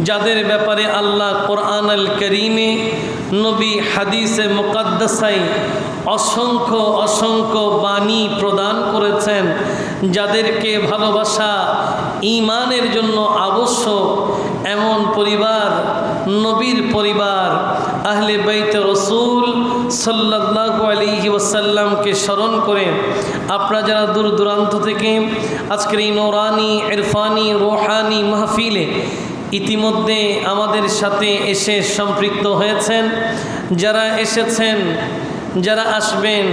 যাদের ব্যাপারে আল্লাহ কোরআন আল কারীমে নবী হাদিসে মুকাদ্দাসায় অসংখ্য অসংখ্য বাণী প্রদান করেছেন, যাদেরকে ভালোবাসা ঈমানের জন্য আবশ্যক, এমন পরিবার নবীর পরিবার আহলে বাইত রাসূল সাল্লাল্লাহু আলাইহি ওয়াসাল্লামকে স্মরণ করে আপনারা যারা দূর দূরান্ত থেকে আজকের এই নূরানি ইরফানি রুহানি মাহফিলে ইতিমধ্যে আমাদের সাথে এসে সম্পৃক্ত হয়েছেন, যারা এসেছেন, যারা আসবেন,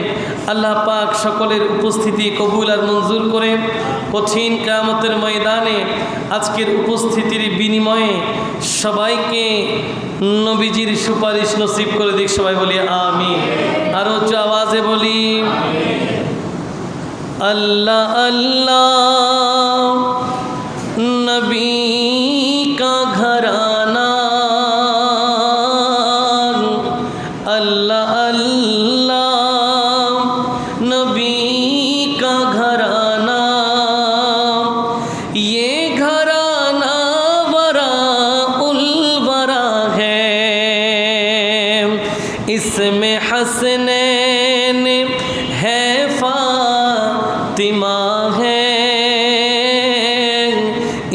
আল্লাহ পাক সকলের উপস্থিতি কবুল আর মঞ্জুর করে কঠিন কিয়ামতের ময়দানে আজকের উপস্থিতির বিনিময়ে সবাইকে নবীজির সুপারিশ নসিব করে দিক। সবাই বলি আমিন। আরো উচ্চ আওয়াজে বলি আল্লাহ আল্লাহ। নবী का घराना अल्लाह अल्लाह, नबी का घराना, ये घराना वरा उल वरा है, इसमें हसनैन है फातिमा है,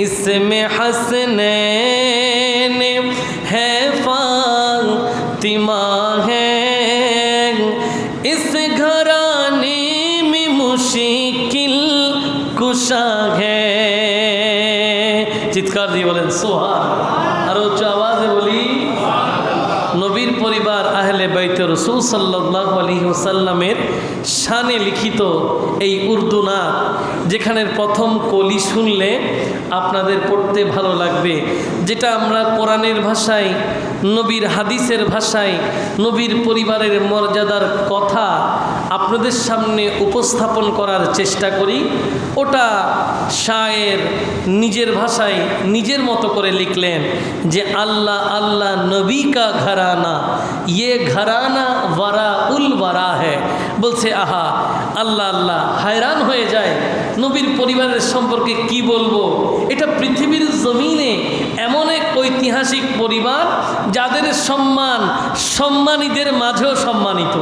इसमें हसनैन है फातिमा है, इस घराने में मुश्किल कुशा है। চিৎকার দিয়ে বলেন সুবহান। আর উচ্চ আওয়াজে বলি নবীর পরিবার আহলে বাইত রাসূল সাল্লাল্লাহু আলাইহি ওয়াসাল্লামের শানে লিখিত এই উর্দু নাত, যেখানের প্রথম কলি শুনলে আপনাদের পড়তে ভালো লাগবে, যেটা আমরা কোরআনের ভাষায়, নবীর হাদিসের ভাষায়, নবীর পরিবারের মর্যাদার কথা আপনাদের সামনে উপস্থাপন করার চেষ্টা করি। ওটা শায়ের নিজের ভাষায় নিজের মতো করে লিখলেন যে আল্লাহ আল্লাহ নবী কা ঘরানা, ইয়ে ঘরানা ওয়ারা উল ওয়ারা হ্যায়। বলছে আহা আল্লাহ আল্লাহ, হায়রান হয়ে যায় নবীর পরিবারের সম্পর্কে কি বলবো। এটা পৃথিবীর জমিনে এমন এক ঐতিহাসিক পরিবার যাদের সম্মান সম্মানীদের মাঝেও সম্মানিত।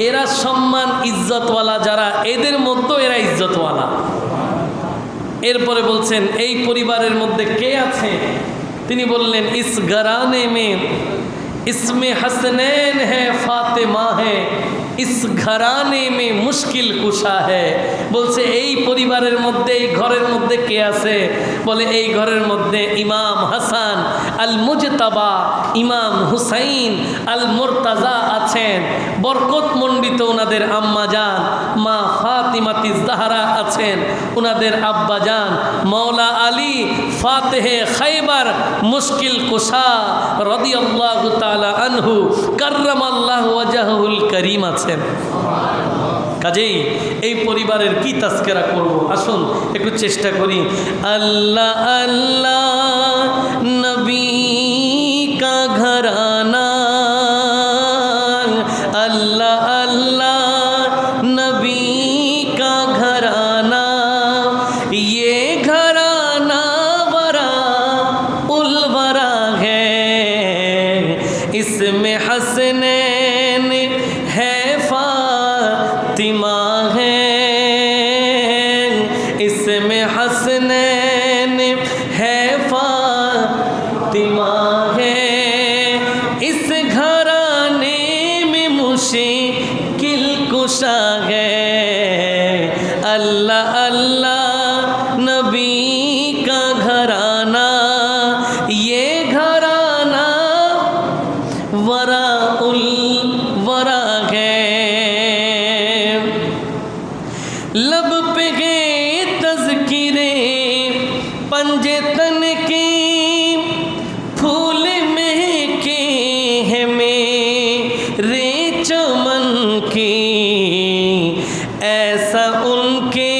এরা সম্মান ইজ্জতওয়ালা, যারা এদের মধ্যে এরা ইজ্জতওয়ালা। এরপরে বলছেন এই পরিবারের মধ্যে কে আছে, তিনি বললেন ইস ঘরানে মে इसमें हसनैन है फातिमा है, इस घराने में मुश्किल कुशा है। বলছে এই পরিবারের মধ্যে, এই ঘরের মধ্যে কে আছে, বলে এই ঘরের মধ্যে ইমাম হাসান আল মুজতাবা, ইমাম হুসাইন আল মুরতাজা আছেন, বরকত মণ্ডিত ওনাদের আম্মা জান মা ফাতিমাতি জাহরা আছেন, ওনাদের আব্বা জান মৌলা আলী ফাতেহে খাইবার মুশকিল কুশা রাদিয়াল্লাহু তাআলা আনহু কাররামাল্লাহু ওয়াজহুল করিম আছেন। কাজেই এই পরিবারের কি তাজকিরা করব, আসুন একটু চেষ্টা করি। আল্লাহ আল্লাহ নবী কা ঘরানা, আল্লাহ আল্লাহ নবী কা ঘরানা, ये घराना वरा उल वरा है, इसमें हसनैन है फातिमा है, इसमें हसनैन है फातिमा है, इस घराने में मुश्किल कुशा है। अल्लाह अल्लाह नबी का घराना, ये घराना वरा उल वरा है। लब पे गए तज़किरे पंजे तन के, फूल महके हैं मेरे चमन की, ऐसा उनके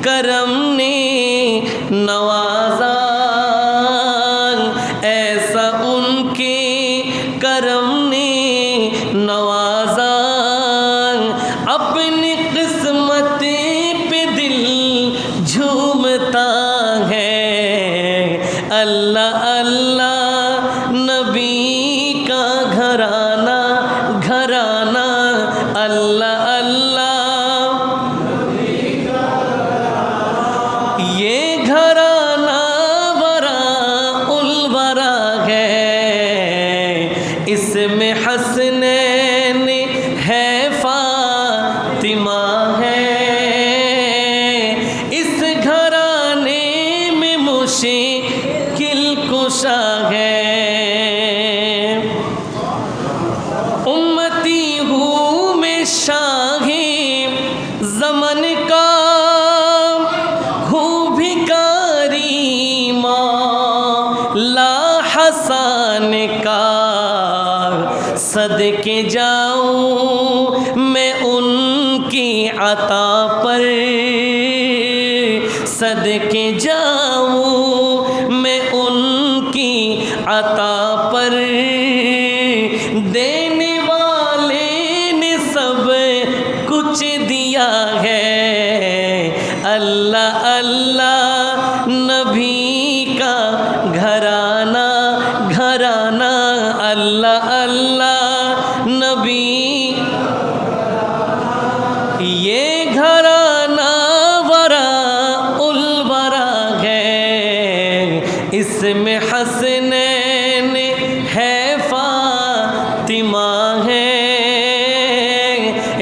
करम ने नवाजा, ऐसा उनके करम ने नवाजा, अपनी किस्मत पे दिल झूमता है, अल्लाह अल्लाह नबी का घराना घराना अल्लाह अल्लाह ये घराना वरा उल वरा है इसमें हसनैन है फातिमा है इस घराने में मुश्किल कुशा है उम्मती हूँ मैं शाही ज़मन का हूँ भिखारी मौला हसन का सदके जाऊँ मैं उनकी अता पर सदके जाऊँ मैं उनकी अता पर देने वाले ने सब कुछ दिया है अल्लाह अल्लाह नबी का घराना घराना अल्लाह अल्लाह नबी ये घराना वरा उल वरा है इसमें हसनैन है फातिमा है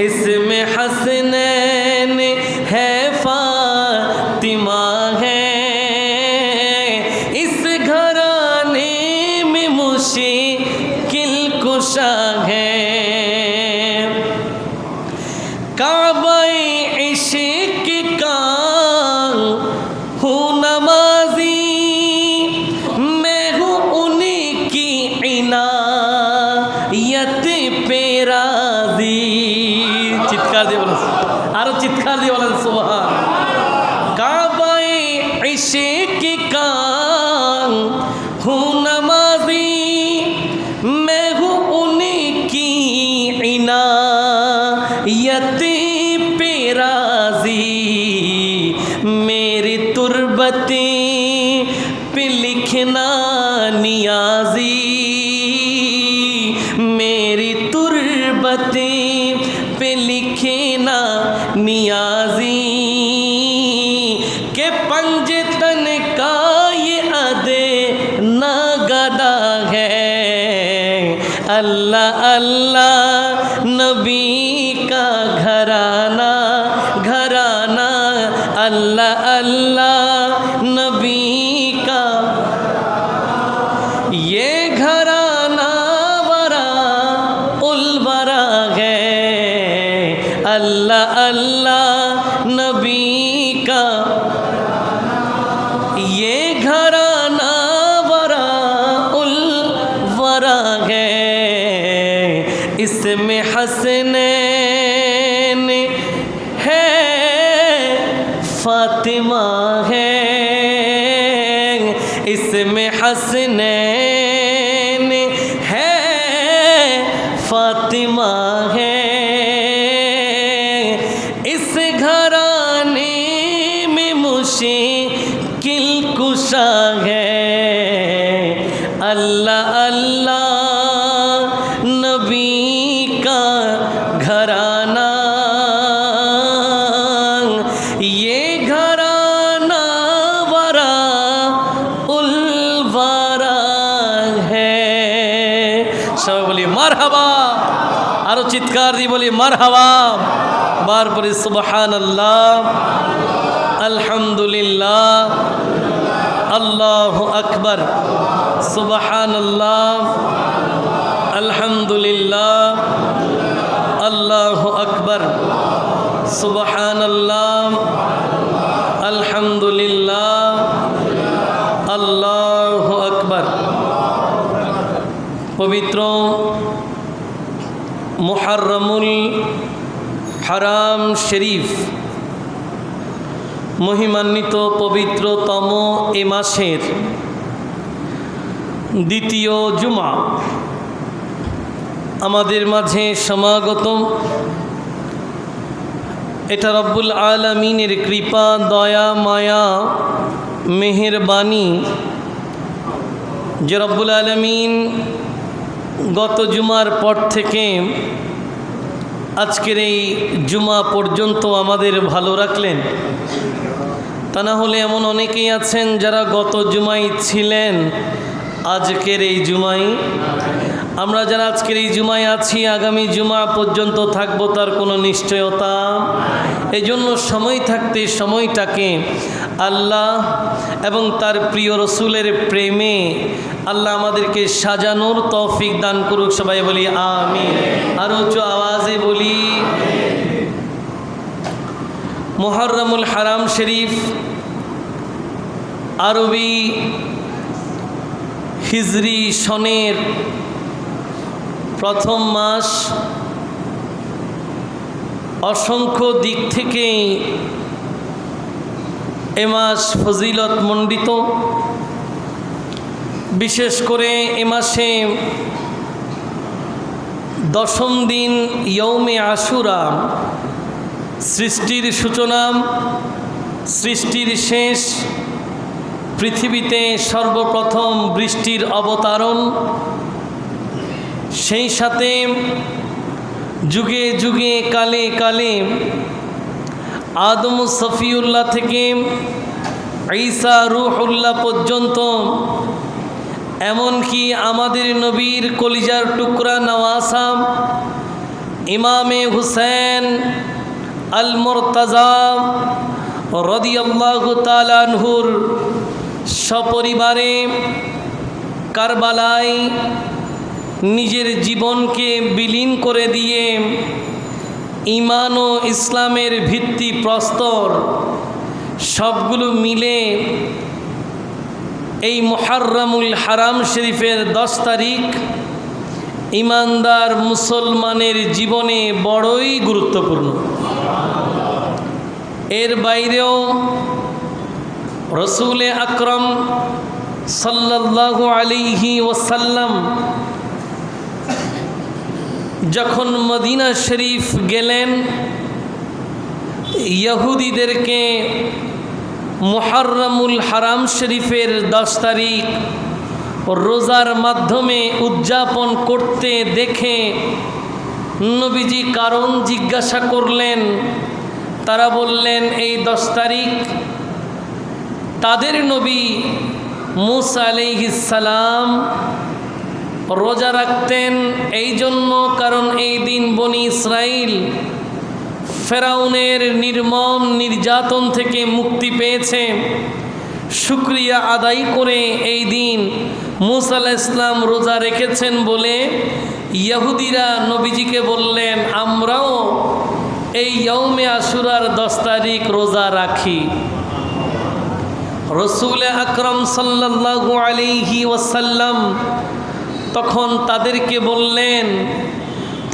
इसमें हसनैन है फातिमा है इस घराने में मुश्किल कुशा है काबे इश्क का हूँ नमाजी मैं हूँ उनकी इनायत पे राज़ी चित्कार दिए बोलें आरो चित्कार दिए बोलें सुभान काबे इश्क का हूँ नमाजी मैं हूँ उनकी इनायत पे राज़ी मेरी तुरबती पे लिखना नियाज़ी मेरी तुरबती पे लिखना नियाज़ी के पंजतन का ये अदे ना गदा है अल्लाह अल्लाह नबी का घराना घराना अल्लाह अल्लाह नबी का ये घराना वरा उल वरा है अल्लाह अल्लाह नबी का ये घराना वरा उल वरा है इसमें हसनैन है फातिमा है इसमें हसनैन है फातिमा है इस घराने में मुश्किल कुशा है अल्लाह अल्लाह नबी का घराना ये घराना वरा उल वरा है सब बोलिए मरहबा आरो चित्कार दी बोलिए मरहबा बार पर सुबहान अल्लाह अल्हम्दुलिल्लाह अल्लाहु अकबर सुबहान अल्लाह अल्हम्दुलिल्लाह अल्लाहु अकबर सुबहान अल्लाह अल्हम्दुलिल्लाह अल्लाहु अकबर पवित्र मुहर्रमुल हराम शरीफ महिमान्वित पवित्रतम ए मासेर द्वितीय जुमा आमादेर माझे समागत एटा रब्बुल आलमीनेर कृपा दया माया मेहरबानी যে রব্বুল আলামিন গত জুমার পর থেকে আজকের এই জুমা পর্যন্ত আমাদের ভালো রাখলেন। তা না হলে এমন অনেকেই আছেন যারা গত জুমায় ছিলেন, আজকের এই জুমায়, আমরা যারা আজকের এই জুমায় আছি আগামী জুমা পর্যন্ত থাকবো তার কোনো নিশ্চয়তা। এই জন্য সময় থাকতে সময়টাকে আল্লাহ এবং তার প্রিয় রসুলের প্রেমে আল্লাহ আমাদেরকে সাজানোর তৌফিক দান করুক। সবাই বলি আমিন। আর উচ্চ আওয়াজে বলি মুহররমুল হারাম শরীফ আরবি হিজরি সনের প্রথম মাস। অসংখ্য দিক থেকে এ মাস ফজিলত মণ্ডিত। বিশেষ করে এ মাসে দশম দিন ইয়ৌমে আশুরা, সৃষ্টির সূচনা, সৃষ্টির শেষ, পৃথিবীতে সর্বপ্রথম বৃষ্টির অবতারণ, সেই সাথে যুগে যুগে কালে কালে আদম সফিউল্লাহ থেকে ঈসা রূহুল্লাহ পর্যন্ত, এমনকি আমাদের নবীর কলিজার টুকরা নওয়াসা ইমামে হুসেন আল মুরতাজা রাদিয়াল্লাহু তাআলা আনহুর সপরিবারে কারবালায় নিজের জীবনকে বিলীন করে দিয়ে ঈমান ও ইসলামের ভিত্তি প্রস্তর সবগুলো মিলে এই মুহররমুল হারাম শরীফের 10 তারিখ ঈমানদার মুসলমানের জীবনে বড়ই গুরুত্বপূর্ণ। এর বাইরেও রসুল আকরম সাল্লাল্লাহু আলাইহি ওয়াসাল্লাম যখন মদিনা শরীফ গেলেন, ইহুদিদেরকে মুহররমুল হারাম শরীফের 10 তারিখ রোজার মাধ্যমে উদযাপন করতে দেখে নবীজি কারণ জিজ্ঞাসা করলেন। তারা বললেন এই 10 তারিখ তাদের নবী মূসা আলাইহিস সালাম রোজা রাখতেন, এই জন্য কারণ এই দিন বনি ইসরাইল ফেরাউনের নির্মম নির্যাতন থেকে মুক্তি পেয়েছে। শুকরিয়া আদায় করে এই দিন মূসা আলাইহিস সালাম রোজা রেখেছেন বলে ইহুদিরা নবীজিকে বললেন আমরাও এই ইয়ৌমে আশুরার 10 তারিখ রোজা রাখি। রসুল আকরম সাল্লাল্লাহু আলাইহি ওয়াসাল্লাম তখন তাদেরকে বললেন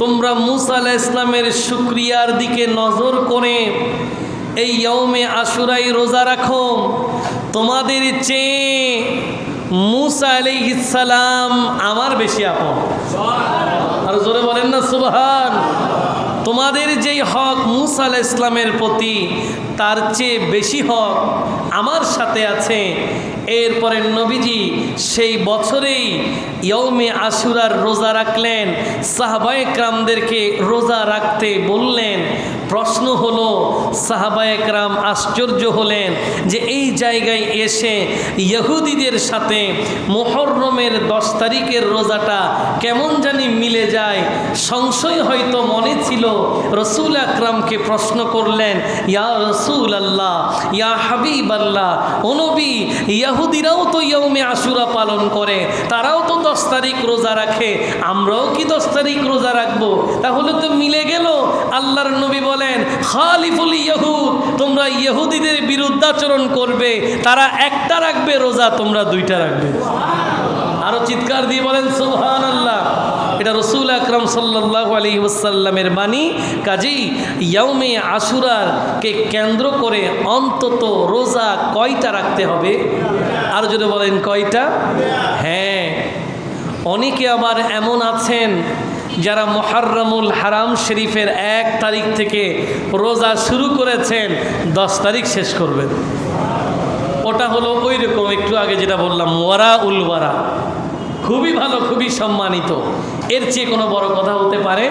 তোমরা মূসা আলাইহিস সালামের শুকরিয়ার দিকে নজর করে এই ইয়ৌমে আশুরাই রোজা রাখো। তোমাদের চেয়ে মূসা আলাইহিস সালাম আমার বেশি আপন। আর জোরে বলেন না সুবহান। তোমাদের যেই হক মূসা আলাইহিস সালামের প্রতি, তার চেয়ে বেশি হক আমার সাথে আছে। এরপরে নবীজি সেই বছরেই ইয়ৌমে আশুরার রোজা রাখলেন, সাহাবায়ে কেরামদেরকে রোজা রাখতে বললেন। প্রশ্ন হলো, সাহাবায়ে কেরাম আশ্চর্য হলেন যে এই জায়গায় এসে ইহুদিদের সাথে মুহররমের 10 তারিখের রোজাটা কেমন জানি মিলে যায়। সংশয় হয়তো মনে ছিল, রসুল আকরামকে প্রশ্ন করলেন, ইয়া রসুল আল্লাহ, ইয়া হাবিব আল্লাহ, ও নবী, ইহুদিরাও তো ইয়ৌমে আশুরা পালন করে, তারাও তো 10 তারিখ রোজা রাখে, আমরাও কি 10 তারিখ রোজা রাখবো? তাহলে তো মিলে গেল। আল্লাহর নবী বলেন খালিফুল ইহুদ, তোমরা ইহুদিদের বিরুদ্ধাচরণ করবে, তারা একটা রাখবে রোজা, তোমরা 2টা রাখবে। আরো চিৎকার দিয়ে বলেন সুবহানাল্লাহ। এটা রসুল আকরম সাল্লাল্লাহু আলাইহি ওয়াসাল্লামের বাণী। কাজেই ইয়ৌমে আশুরাকে কেন্দ্র করে অন্তত রোজা কয়টা রাখতে হবে? আর যদি বলেন কয়টা? হ্যাঁ, অনেকে আবার এমন আছেন যারা মুহররমুল হারাম শরীফের 1 তারিখ থেকে রোজা শুরু করেছেন, 10 তারিখ শেষ করবেন। ওটা ওটা হলো ওই রকম একটু আগে যেটা বললাম, ওয়ারা উল ওয়ারা, খুবই ভালো, খুবই সম্মানিত। এর চেয়ে কোনো বড় কথা হতে পারে?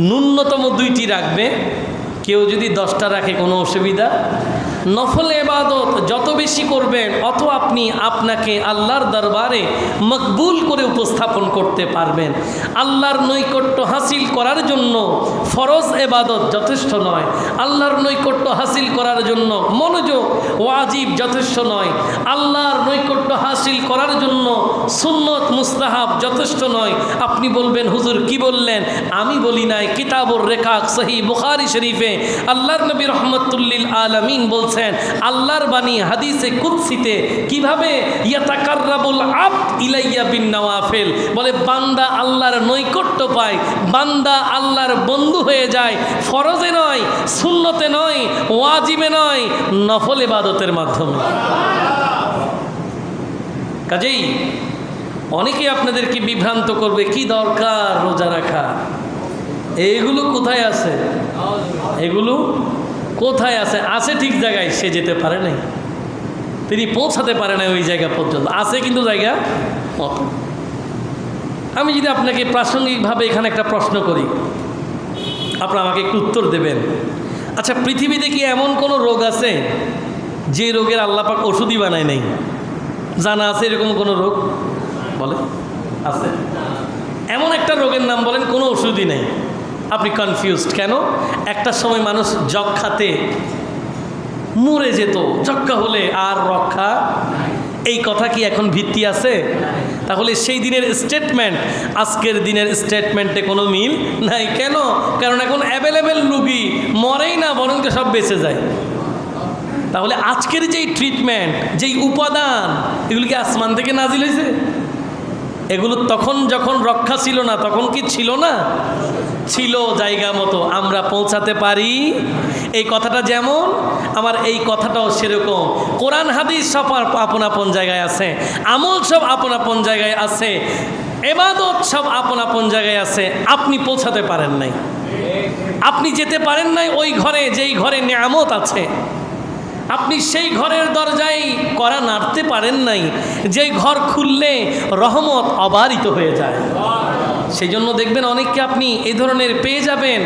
ন্যূনতম 2টি রাখবে, কেউ যদি 10টা রাখে কোনো অসুবিধা। নফল ইবাদত যত বেশি করবেন অত আপনি আপনাকে আল্লাহর দরবারে মকবুল করে উপস্থাপন করতে পারবেন। আল্লাহর নৈকট্য হাসিল করার জন্য ফরজ ইবাদত যথেষ্ট নয়, আল্লাহর নৈকট্য হাসিল করার জন্য মনোযোগ ওয়াজিব যথেষ্ট নয়, আল্লাহর নৈকট্য হাসিল করার জন্য সুন্নত মুস্তাহাব যথেষ্ট নয়। আপনি বলবেন হুজুর কি বললেন? আমি বলি নাই, কিতাবুর রেকাক সহিহ বুখারী শরীফে আল্লাহর নবী রহমাতুল্লিল আলামিন বলছেন, আল্লাহর বাণী হাদিসে কুদসিতে কিভাবে ইয়াতাকাররাবুল আবদ ইলাইয়া বিন নওয়াফিল, বলে বান্দা আল্লাহর নৈকট্য পায়, বান্দা আল্লাহর বন্ধু হয়ে যায় ফরজে নয়, সুন্নতে নয়, ওয়াজিবে নয়, নফল ইবাদতের মাধ্যমে। কাজেই অনেকে আপনাদেরকে বিভ্রান্ত করবে, কি দরকার রোজা রাখা, এগুলো কোথায় আছে, এগুলো কোথায় আছে? আছে ঠিক জায়গায়, সে যেতে পারে নাই, তিনি পৌঁছাতে পারে না ওই জায়গা পর্যন্ত, আছে কিন্তু জায়গা কত। আমি যদি আপনাকে প্রাসঙ্গিকভাবে এখানে একটা প্রশ্ন করি, আপনারা আমাকে একটু উত্তর দেবেন। আচ্ছা, পৃথিবীতে কি এমন কোনো রোগ আছে যে রোগের আল্লাহ পাক ওষুধই বানায় নাই? জানা আছে এরকম কোনো রোগ? বলে আছে? এমন একটা রোগের নাম বলেন কোনো ওষুধই নেই। আপনি কনফিউজড কেন? একটা সময় মানুষ যক্ষ্মাতে মরে যেত, যক্ষ্মা হলে আর রক্ষা, এই কথা কি এখন ভিত্তি আছে? তাহলে সেই দিনের স্টেটমেন্ট আজকের দিনের স্টেটমেন্টে কোনো মিল নাই। কেন? কারণ এখন অ্যাভেলেবেল রুগী মরেই না, বরং সব বেঁচে যায়। তাহলে আজকের যেই ট্রিটমেন্ট, যেই উপাদান, এগুলো কি আসমান থেকে নাজিল হয়েছে? এগুলো তখন যখন রক্ষা ছিল না, তখন কি ছিল না? ছিল জায়গা মতো। আমরা পৌঁছাতে পারি। এই কথাটা যেমন, আমার এই কথাটাও সেরকম। কোরআন হাদিস সব আপন আপন জায়গায় আছে, আমল সব আপন আপন জায়গায় আছে, ইবাদত সব আপন আপন জায়গায় আছে। আপনি পৌঁছাতে পারেন নাই, আপনি যেতে পারেন নাই ওই ঘরে যেই ঘরে নিয়ামত আছে। আপনি সেই ঘরের দরজায় কড়া নাড়তে পারেন নাই, যেই ঘর খুললে রহমত অবারিত হয়ে যায়। সেই জন্য দেখবেন অনেককে আপনি এই ধরনের পেয়ে যাবেন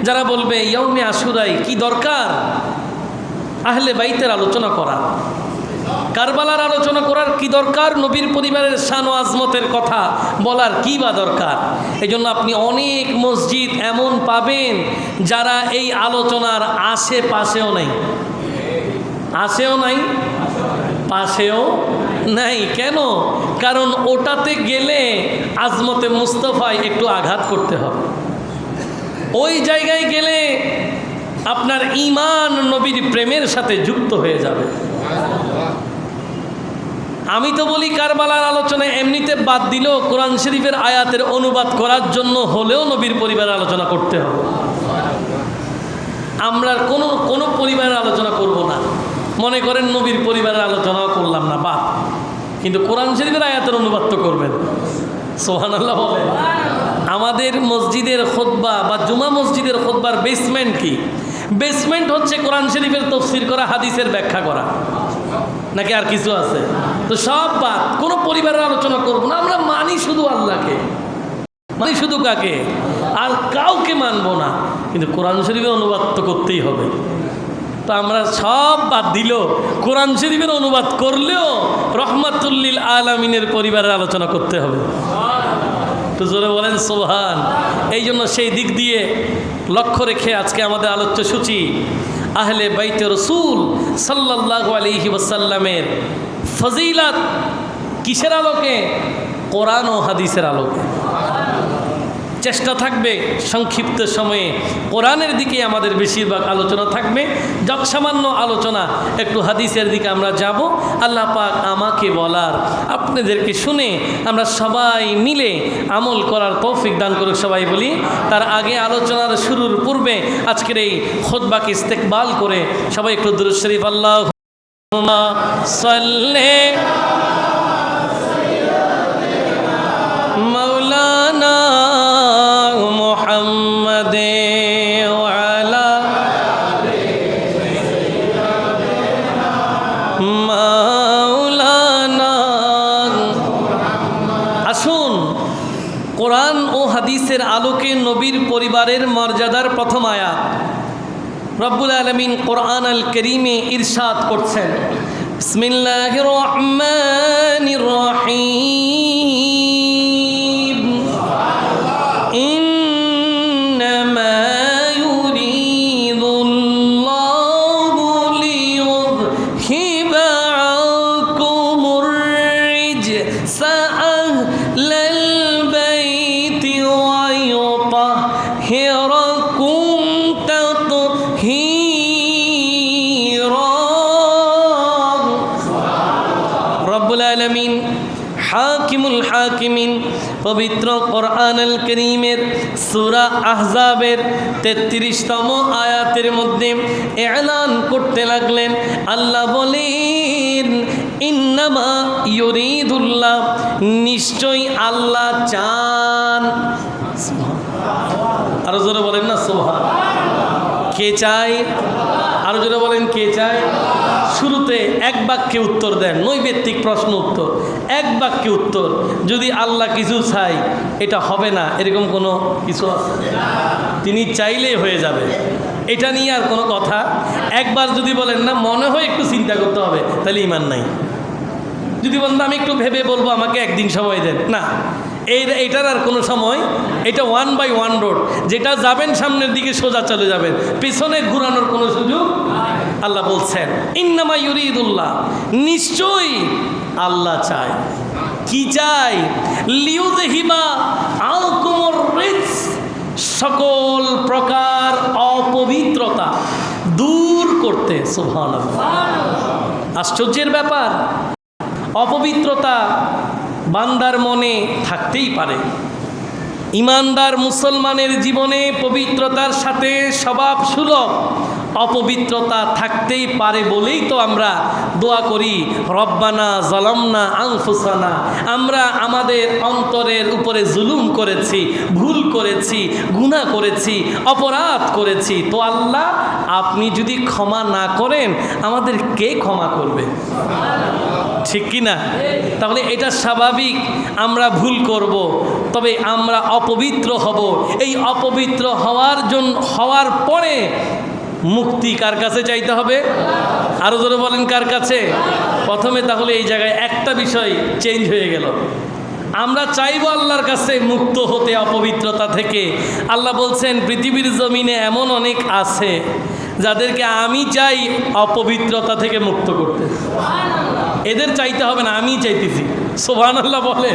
যারা বলবে ইয়াউমে আশুরাই কি দরকার আহলে বাইতের আলোচনা করা, কারবালার আলোচনা করার কি দরকার, নবীর পরিবারের শান ও আজমতের কথা বলার কি বা দরকার। এই জন্য আপনি অনেক মসজিদ এমন পাবেন যারা এই আলোচনার আশেপাশেও নেই, আশেও নাই, পাশেও নাই। কেন? কারণ ওটাতে গেলে আজমতে মুস্তফায় একটু আঘাত করতে হবে। ওই জায়গায় গেলে আপনার ঈমান নবীর প্রেমের সাথে যুক্ত হয়ে যাবে। আমি তো বলি কারবালার আলোচনা এমনিতে বাদ দিলেও কোরআন শরীফের আয়াতের অনুবাদ করার জন্য হলেও নবীর পরিবারের আলোচনা করতে হবে। আমরা কোনো পরিবারের আলোচনা করব না, মনে করেন নবীর পরিবারের আলোচনাও করলাম না, বাদ, কিন্তু কোরআন শরীফের আয়াতের অনুবাদ তো করবেন। সুবহানাল্লাহ বলেন। আমাদের মসজিদের খুতবা বা জুমা মসজিদের খুতবার বেসমেন্ট কি? বেসমেন্ট হচ্ছে কোরআন শরীফের তাফসীর করা, হাদিসের ব্যাখ্যা করা, নাকি আর কিছু আছে? তো সব বাদ, কোনো পরিবারের আলোচনা করব না। আমরা মানি শুধু আল্লাহকে, মানি শুধু কাকে? আর কাউকে মানবো না, কিন্তু কোরআন শরীফের অনুবাদ তো করতেই হবে। তো আমরা সব বাদ দিল, কোরআন শরীফের অনুবাদ করলেও রহমাতুল্লিল আলামিনের পরিবারের আলোচনা করতে হবে। তো জোরে বলেন সুবহান। এই জন্য সেই দিক দিয়ে লক্ষ্য রেখে আজকে আমাদের আলোচ্য সূচি আহলে বাইতে রাসূল সাল্লাল্লাহু আলাইহি ওয়াসাল্লামের ফজিলত কিসের আলোকে? কোরআন ও হাদিসের আলোকে। চেষ্টা থাকবে সংক্ষিপ্ত সময়ে কোরআনের দিকে আমাদের বেশিরভাগ আলোচনা থাকবে, যৎসামান্য আলোচনা একটু হাদিসের দিকে আমরা যাব। আল্লাহ পাক আমাকে বলার, আপনাদেরকে শুনে আমরা সবাই মিলে আমল করার তৌফিক দান করুক। সবাই বলি। তার আগে আলোচনার শুরুর পূর্বে আজকের এই খুতবাকে ইস্তেকবাল করে সবাই একটু দুরূদ শরীফ আল্লাহুম্মা সাল্লি মাওলানা মুহাম্মাদে ওয়া আলা কোরআন ও হাদিসের আলোকে নবীর পরিবারের মর্যাদার প্রথম আয়াত রব্বুল আলামিন কোরআন আল কারীমে ইরশাদ করছেন, বিসমিল্লাহির রহমানির রহিম, ইন্নামা ইউরিদুল্লাহু লিইয়ুযহিবা আনকুমুর রিজসা আহলাল বাইতি ওয়া ইউতাহহিরাকুম তাতহীরা। রব্বুল আলামিন হাকিমুল হাকিমিন পবিত্র কোরআন আল কারীমের সূরা আহজাবের 33তম আয়াতের মধ্যে এলান করতে লাগলেন। আল্লাহ বলেন, ইন্নামা ইউরিদুল্লাহ, নিশ্চয়ই আল্লাহ চান। আরো জোরে বলেন না সুবহান। কে চায়? আরো জোরে বলেন, কে চায়? শুরুতে এক বাক্যে উত্তর দেন, নৈবেত্তিক প্রশ্ন উত্তর, এক বাক্যে উত্তর। যদি আল্লাহ কিছু চাই এটা হবে না এরকম কোনো কিছু আছে? তিনি চাইলেই হয়ে যাবে, এটা নিয়ে আর কোনো কথা। একবার যদি বলেন না মনে হয় একটু চিন্তা করতে হবে, তাহলে ঈমান নাই। যদি বলেন আমি একটু ভেবে বলবো, আমাকে একদিন সময় দেন, না, এইটার আর কোনো সময়। এটা 1 বাই 1 রোড, যেটা যাবেন সামনের দিকে সোজা চলে যাবেন, পিছনে ঘুরানোর কোনো সুযোগ। আল্লাহ বলছেন, ইন্নামা ইউরিদুল্লাহ, নিশ্চয়ই আল্লাহ চায়। কি চায়? লিইয়ুযহিবা আনকুমুর রিজস, সকল প্রকার অপবিত্রতা দূর করতে। সুবহানাল্লাহ, আশ্চর্যের ব্যাপার। অপবিত্রতা বান্দার মনে থাকতেই পারে। ইমানদার মুসলমানের জীবনে পবিত্রতার সাথে স্বভাব সুলভ অপবিত্রতা থাকতেই পারে বলেই তো আমরা দোয়া করি, রব্বানা যালামনা আনফুসানা, আমরা আমাদের অন্তরের উপরে জুলুম করেছি, ভুল করেছি, গুনাহ করেছি, অপরাধ করেছি, তো আল্লাহ আপনি যদি ক্ষমা না করেন আমাদের কে ক্ষমা করবে? ঠিক কি না? তাহলে এটা স্বাভাবিক, আমরা ভুল করব, তবে আমরা অপবিত্র হব। এই অপবিত্র হওয়ার পরে মুক্তি কার কাছে চাইতে হবে? আরো জোরে বলেন, কার কাছে? প্রথমে তাহলে এই জায়গায় একটা বিষয় চেঞ্জ হয়ে গেল। আমরা চাইবো আল্লাহর কাছে মুক্ত হতে অপবিত্রতা থেকে। আল্লাহ বলছেন পৃথিবীর জমিনে এমন অনেক আছে যাদেরকে আমি চাই অপবিত্রতা থেকে মুক্ত করতে। এদের চাইতে হবে না, আমি চাইতেছি। সুবহানাল্লাহ বলে।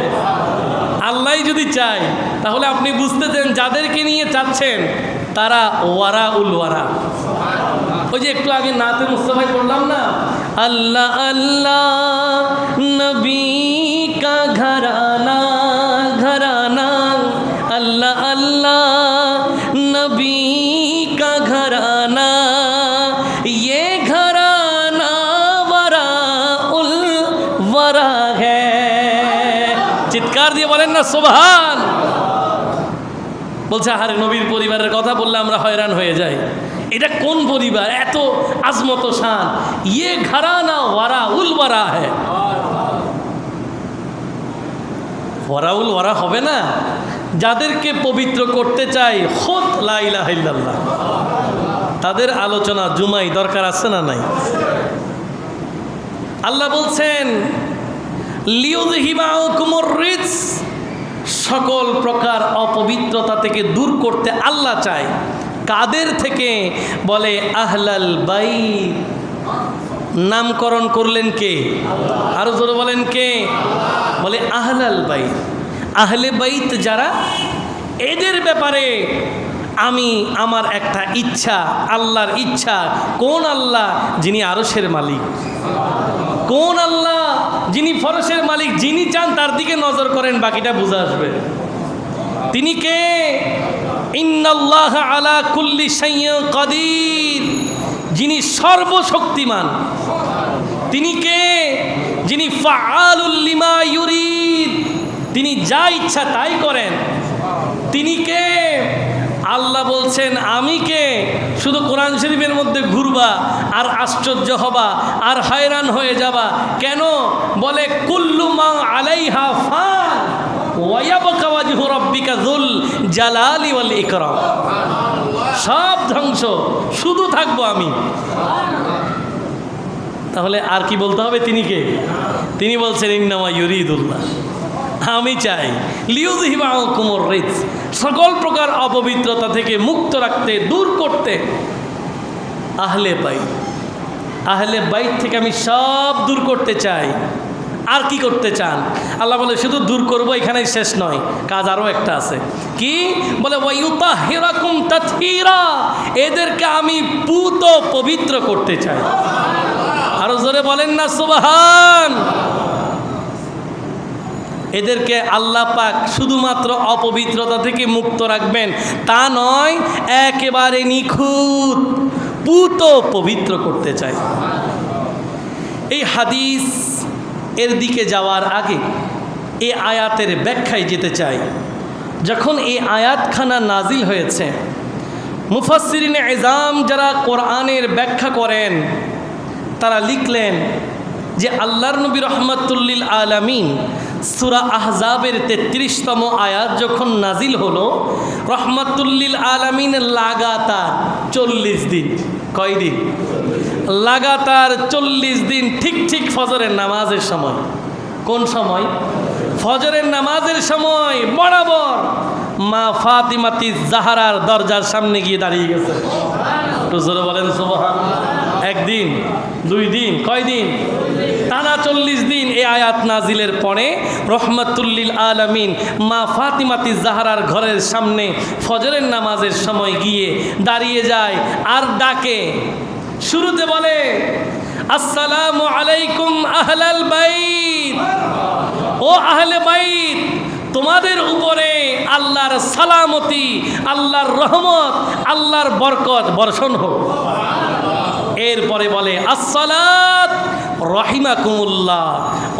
আল্লাহ যদি চাই তাহলে আপনি বুঝতেছেন যাদেরকে নিয়ে চাচ্ছেন তারা ওয়ারা উল ওয়ারা। ওই যে একটু আগে নাতে মুস্তাফায় পড়লাম না, আল্লাহ আল্লাহ নবী কা ঘরানা ঘরানা, আল্লাহ আল্লাহ নবী কা ঘরানা, ये घराना वरा उल वरा है। চিৎকার দিয়ে বলেন না সুবহান। বলছে আরে নবীর পরিবারের কথা বললে আমরা হয়রান হয়ে যাই। এটা কোন পরিবার, এত আজমত শান? ये घराना वरा उल वरा है। ওয়ারা উল ওয়ারা হবে না? যাদেরকে পবিত্র করতে চাই খুদ লা ইলাহা ইল্লাল্লাহ, তাদের আলোচনা জুমাই দরকার আছে না নাই? আল্লাহ বলছেন লিইয়ুযহিবা আনকুমুর রিজস, সকল প্রকার অপবিত্রতা থেকে দূর করতে আল্লাহ চায়। কাদের থেকে? বলে আহলাল বাইত। নামকরণ করলেন কে? আরো জোরে বলেন কে? বলে আহলাল বাইত। আহলে বাইত যারা, এদের ব্যাপারে আমি আমার একটা ইচ্ছা, আল্লাহর ইচ্ছা। কোন আল্লাহ? যিনি আরশের মালিক। কোন আল্লাহ? যিনি ফরশের মালিক। যিনি চান তার দিকে নজর করেন, বাকিটা বুঝে আসবে। তিনি কে? ইন্নাল্লাহ আলা কুল্লি শাইইন কাদির, যিনি সর্বশক্তিমান। তিনি কে? যিনি ফাআলুল লিমা ইউরিদ, তিনি যা ইচ্ছা তাই করেন। তিনি কে? আল্লাহ বলছেন আমি কে? শুধু কোরআন শরীফের মধ্যে ঘুরবা আর আশ্চর্য হবা আর হয়রান হয়ে যাবা। কেন? বলে কুল্লু মা আলাইহা ফান ওয়ায়াবকা ওয়াজহু রাব্বিকা যুল জালালি ওয়াল ইকরাম। সব ধ্বংস, শুধু থাকবো আমি। তাহলে আর কি বলতে হবে? তিনি কে? তিনি বলছেন ইন্নামা ইউরিদুল্লাহ, আমি চাই লিইউযহিবা আনকুমুর রিজস, সকল প্রকার অপবিত্রতা থেকে মুক্ত রাখতে, দূর করতে। আহলে বাইত, আহলে বাইত থেকে আমি সব দূর করতে চাই। আর কি করতে চান? আল্লাহ বলে শুধু দূর করব, এখানেই শেষ নয়, কাজ আরও একটা আছে। কি বলে? ওয়ায়ুতাহিরাকুম তাতহীরা, এদেরকে আমি পুত পবিত্র করতে চাই। আরো জোরে বলেন না সুবহান। এদেরকে আল্লাহ পাক শুধুমাত্র অপবিত্রতা থেকে মুক্ত রাখবেন তা নয়, একেবারে নিখুঁত পুত পবিত্র করতে চাই। এই হাদিস এর দিকে যাওয়ার আগে এই আয়াতের ব্যাখ্যায় যেতে চাই। যখন এই আয়াতখানা নাজিল হয়েছে, মুফাসসিরিনে ইজাম যারা কোরআনের ব্যাখ্যা করেন তারা লিখলেন যে আল্লাহর নবী রহমাতুল লিল আলামিন সূরা আহজাবের 33তম আয়াত যখন নাজিল হলো, রহমাতুল লিল আলামিন লাগাতার 40 দিন, কয় দিন? লাগাতার 40 দিন ঠিক ঠিক ফজরের নামাজের সময়। কোন সময়? ফজরের নামাজের সময় বরাবর মা ফাতিমাতি জাহরার দরজার সামনে গিয়ে দাঁড়িয়ে গেছে। জোরে বলেন সুবহানাল্লাহ। একদিন, 2 দিন, কয় দিন? টানা 40 দিন। এই আয়াত নাজিলের পরে রহমাতুল লিল আলামিন মা ফাতিমাতি জাহরার ঘরের সামনে ফজরের নামাজের সময় গিয়ে দাঁড়িয়ে যায় আর ডাকে। শুরুতে বলে আসসালামু আলাইকুম আহলাল বাইত, ও আহলে বাইত, তোমাদের উপরে আল্লাহর সালামতি, আল্লাহর রহমত, আল্লাহর বরকত বর্ষণ হোক। এরপরে বলে আসসালাত রহিমাকুমুল্লাহ,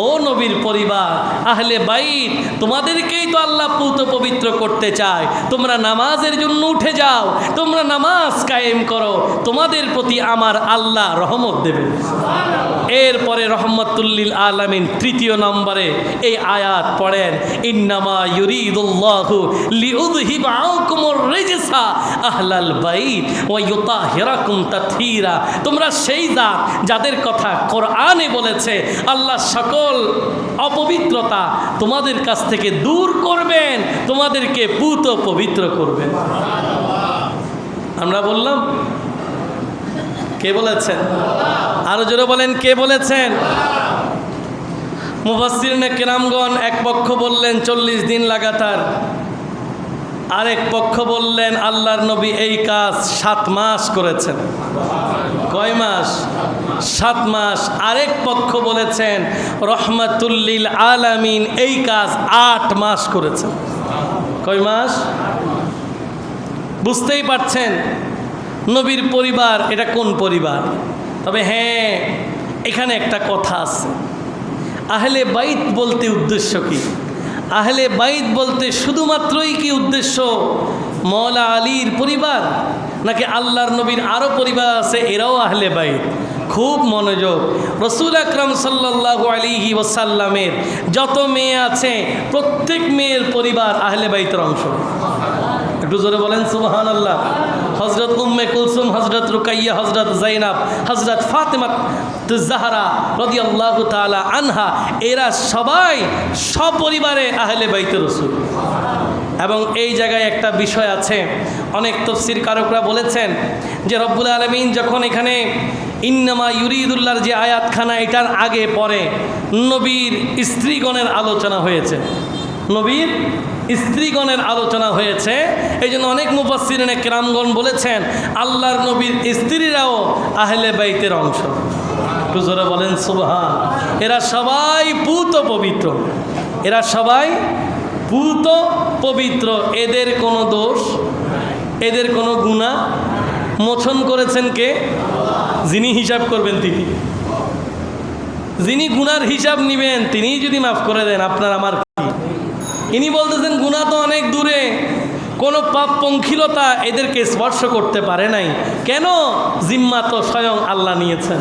ও নবীর পরিবার আহলে বাইত, তোমাদেরকেই তো আল্লাহ পুত পবিত্র করতে চায়। তোমরা নামাজের জন্য উঠে যাও, তোমরা নামাজ কায়েম করো, তোমাদের প্রতি আমার আল্লাহ রহমত দেবেন। এরপরে রহমাতুল লিল আলামিন 3 নম্বরে এই আয়াত পড়েন, ইন্নামা ইউরিদুল্লাহু লিইউযহিবা আনকুমুর রিজসা আহলাল বাইত ওয়া ইউতাহিরাকুম তাতহীরা। তোমরা সেই জাত যাদের কথা কোরআনে বলেছে আল্লাহ সকল অপবিত্রতা তোমাদের কাছ থেকে দূর করবেন, তোমাদেরকে পুত পবিত্র করবেন। আমরা বললাম, কে বলেছেন? আরো জোরে বলেন, কে বলেছেন? মুফাসসিরিনে কেরামগণ এক পক্ষ বললেন 40 দিন লাগাতার, আরেক পক্ষ বললেন আল্লাহর নবী এই কাজ 7 মাস করেছেন। কয় মাস? 7 মাস। আরেক পক্ষ বলেছেন রহমাতুল লিল আলামিন এই কাজ 8 মাস করেছেন। কয় মাস? বুঝতেই পারছেন নবীর পরিবার এটা কোন পরিবার। তবে হ্যাঁ, এখানে একটা কথা আছে, আহলে বাইত বলতে উদ্দেশ্য কি? আহলে বাইত বলতে শুধুমাত্রই কি উদ্দেশ্য মওলা আলীর পরিবার, নাকি আল্লাহর নবীর আরও পরিবার আছে এরাও আহলে বাইত? খুব মনোযোগ। রসুল আকরাম সাল্লাল্লাহু আলাইহি ওয়াসাল্লামের যত মেয়ে আছে প্রত্যেক মেয়ের পরিবার আহলে বাইতের অংশ। একটু জোরে বলেন সুবহানাল্লাহ। হযরত উম্মে কুলসুম, হযরত রুকাইয়া, হযরত যায়নাব, হযরত ফাতেমা জাহরা রাদিয়াল্লাহু তাআলা আনহা, এরা সবাই সপরিবারে আহলে বাইতে রাসূল। এবং এই জায়গায় একটা বিষয় আছে, অনেক তাফসীর কারকরা বলেছেন যে রব্বুল আলামিন যখন এখানে ইন্নামা ইউরিদুল্লাহর যে আয়াতখানা এটার আগে পরে নবীর স্ত্রীগণের আলোচনা হয়েছে, নবীর স্ত্রীগণের আলোচনা হয়েছে, এই জন্য অনেক মুফাসসিরিনে কেরামগণ বলেছেন আল্লাহর নবীর স্ত্রীরাও আহলে বাইতের অংশ। একটু জোরে বলেন সুবহান। এরা সবাই পুত পবিত্র, এরা সবাই পুত পবিত্র, এদের কোনো দোষ, এদের কোনো গুনাহ মোচন করেছেন কে? যিনি হিসাব করবেন তিনি, যিনি গুনার হিসাব নিবেন তিনিই যদি মাফ করে দেন আপনার আমার কি? ইনি বলতেছেন গুনাহ তো অনেক দূরে, কোনো পাপ পঙ্কিলতা এদেরকে স্পর্শ করতে পারে নাই। কেন? জিম্মা তো স্বয়ং আল্লাহ নিয়েছেন।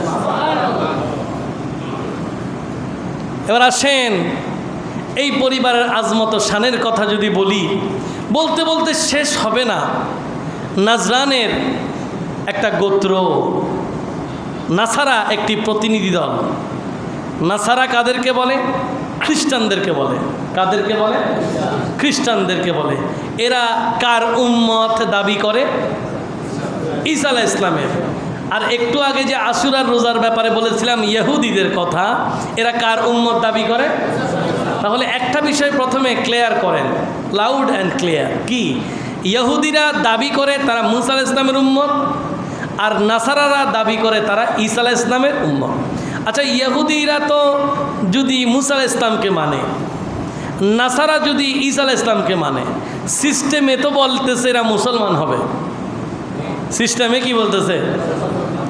এবার আসেন এই পরিবারের আজমত শানের কথা যদি বলি, বলতে বলতে শেষ হবে না। নাজরানের একটা গোত্র, নাসারা একটি প্রতিনিধি দল। নাসারা কাদেরকে বলে? খ্রিস্টানদেরকে বলে। কাদেরকে বলে? খ্রিস্টানদেরকে বলে। এরা কার উম্মত দাবি করে? ঈসা আলাইহিস সালামের। আর একটু আগে যে আশুরার রোজার ব্যাপারে বলেছিলাম ইহুদিদের কথা, এরা কার উম্মত দাবি করে? তাহলে একটা বিষয় প্রথমে ক্লিয়ার করেন, লাউড অ্যান্ড ক্লিয়ার। কি? ইহুদিরা দাবি করে তারা মুসা আলাইহিস সালামের উম্মত, আর নাসারারা দাবি করে তারা ঈসা আলাইহিস সালামের উম্মত। আচ্ছা, ইহুদিরা তো যদি মুসা আলাইহিস সালামকে মানে, নাসারা যদি ঈসা আলাইহিস সালামকে মানে, সিস্টেমে তো বলতেছে এরা মুসলমান হবে। সিস্টেমে কি বলতেছে?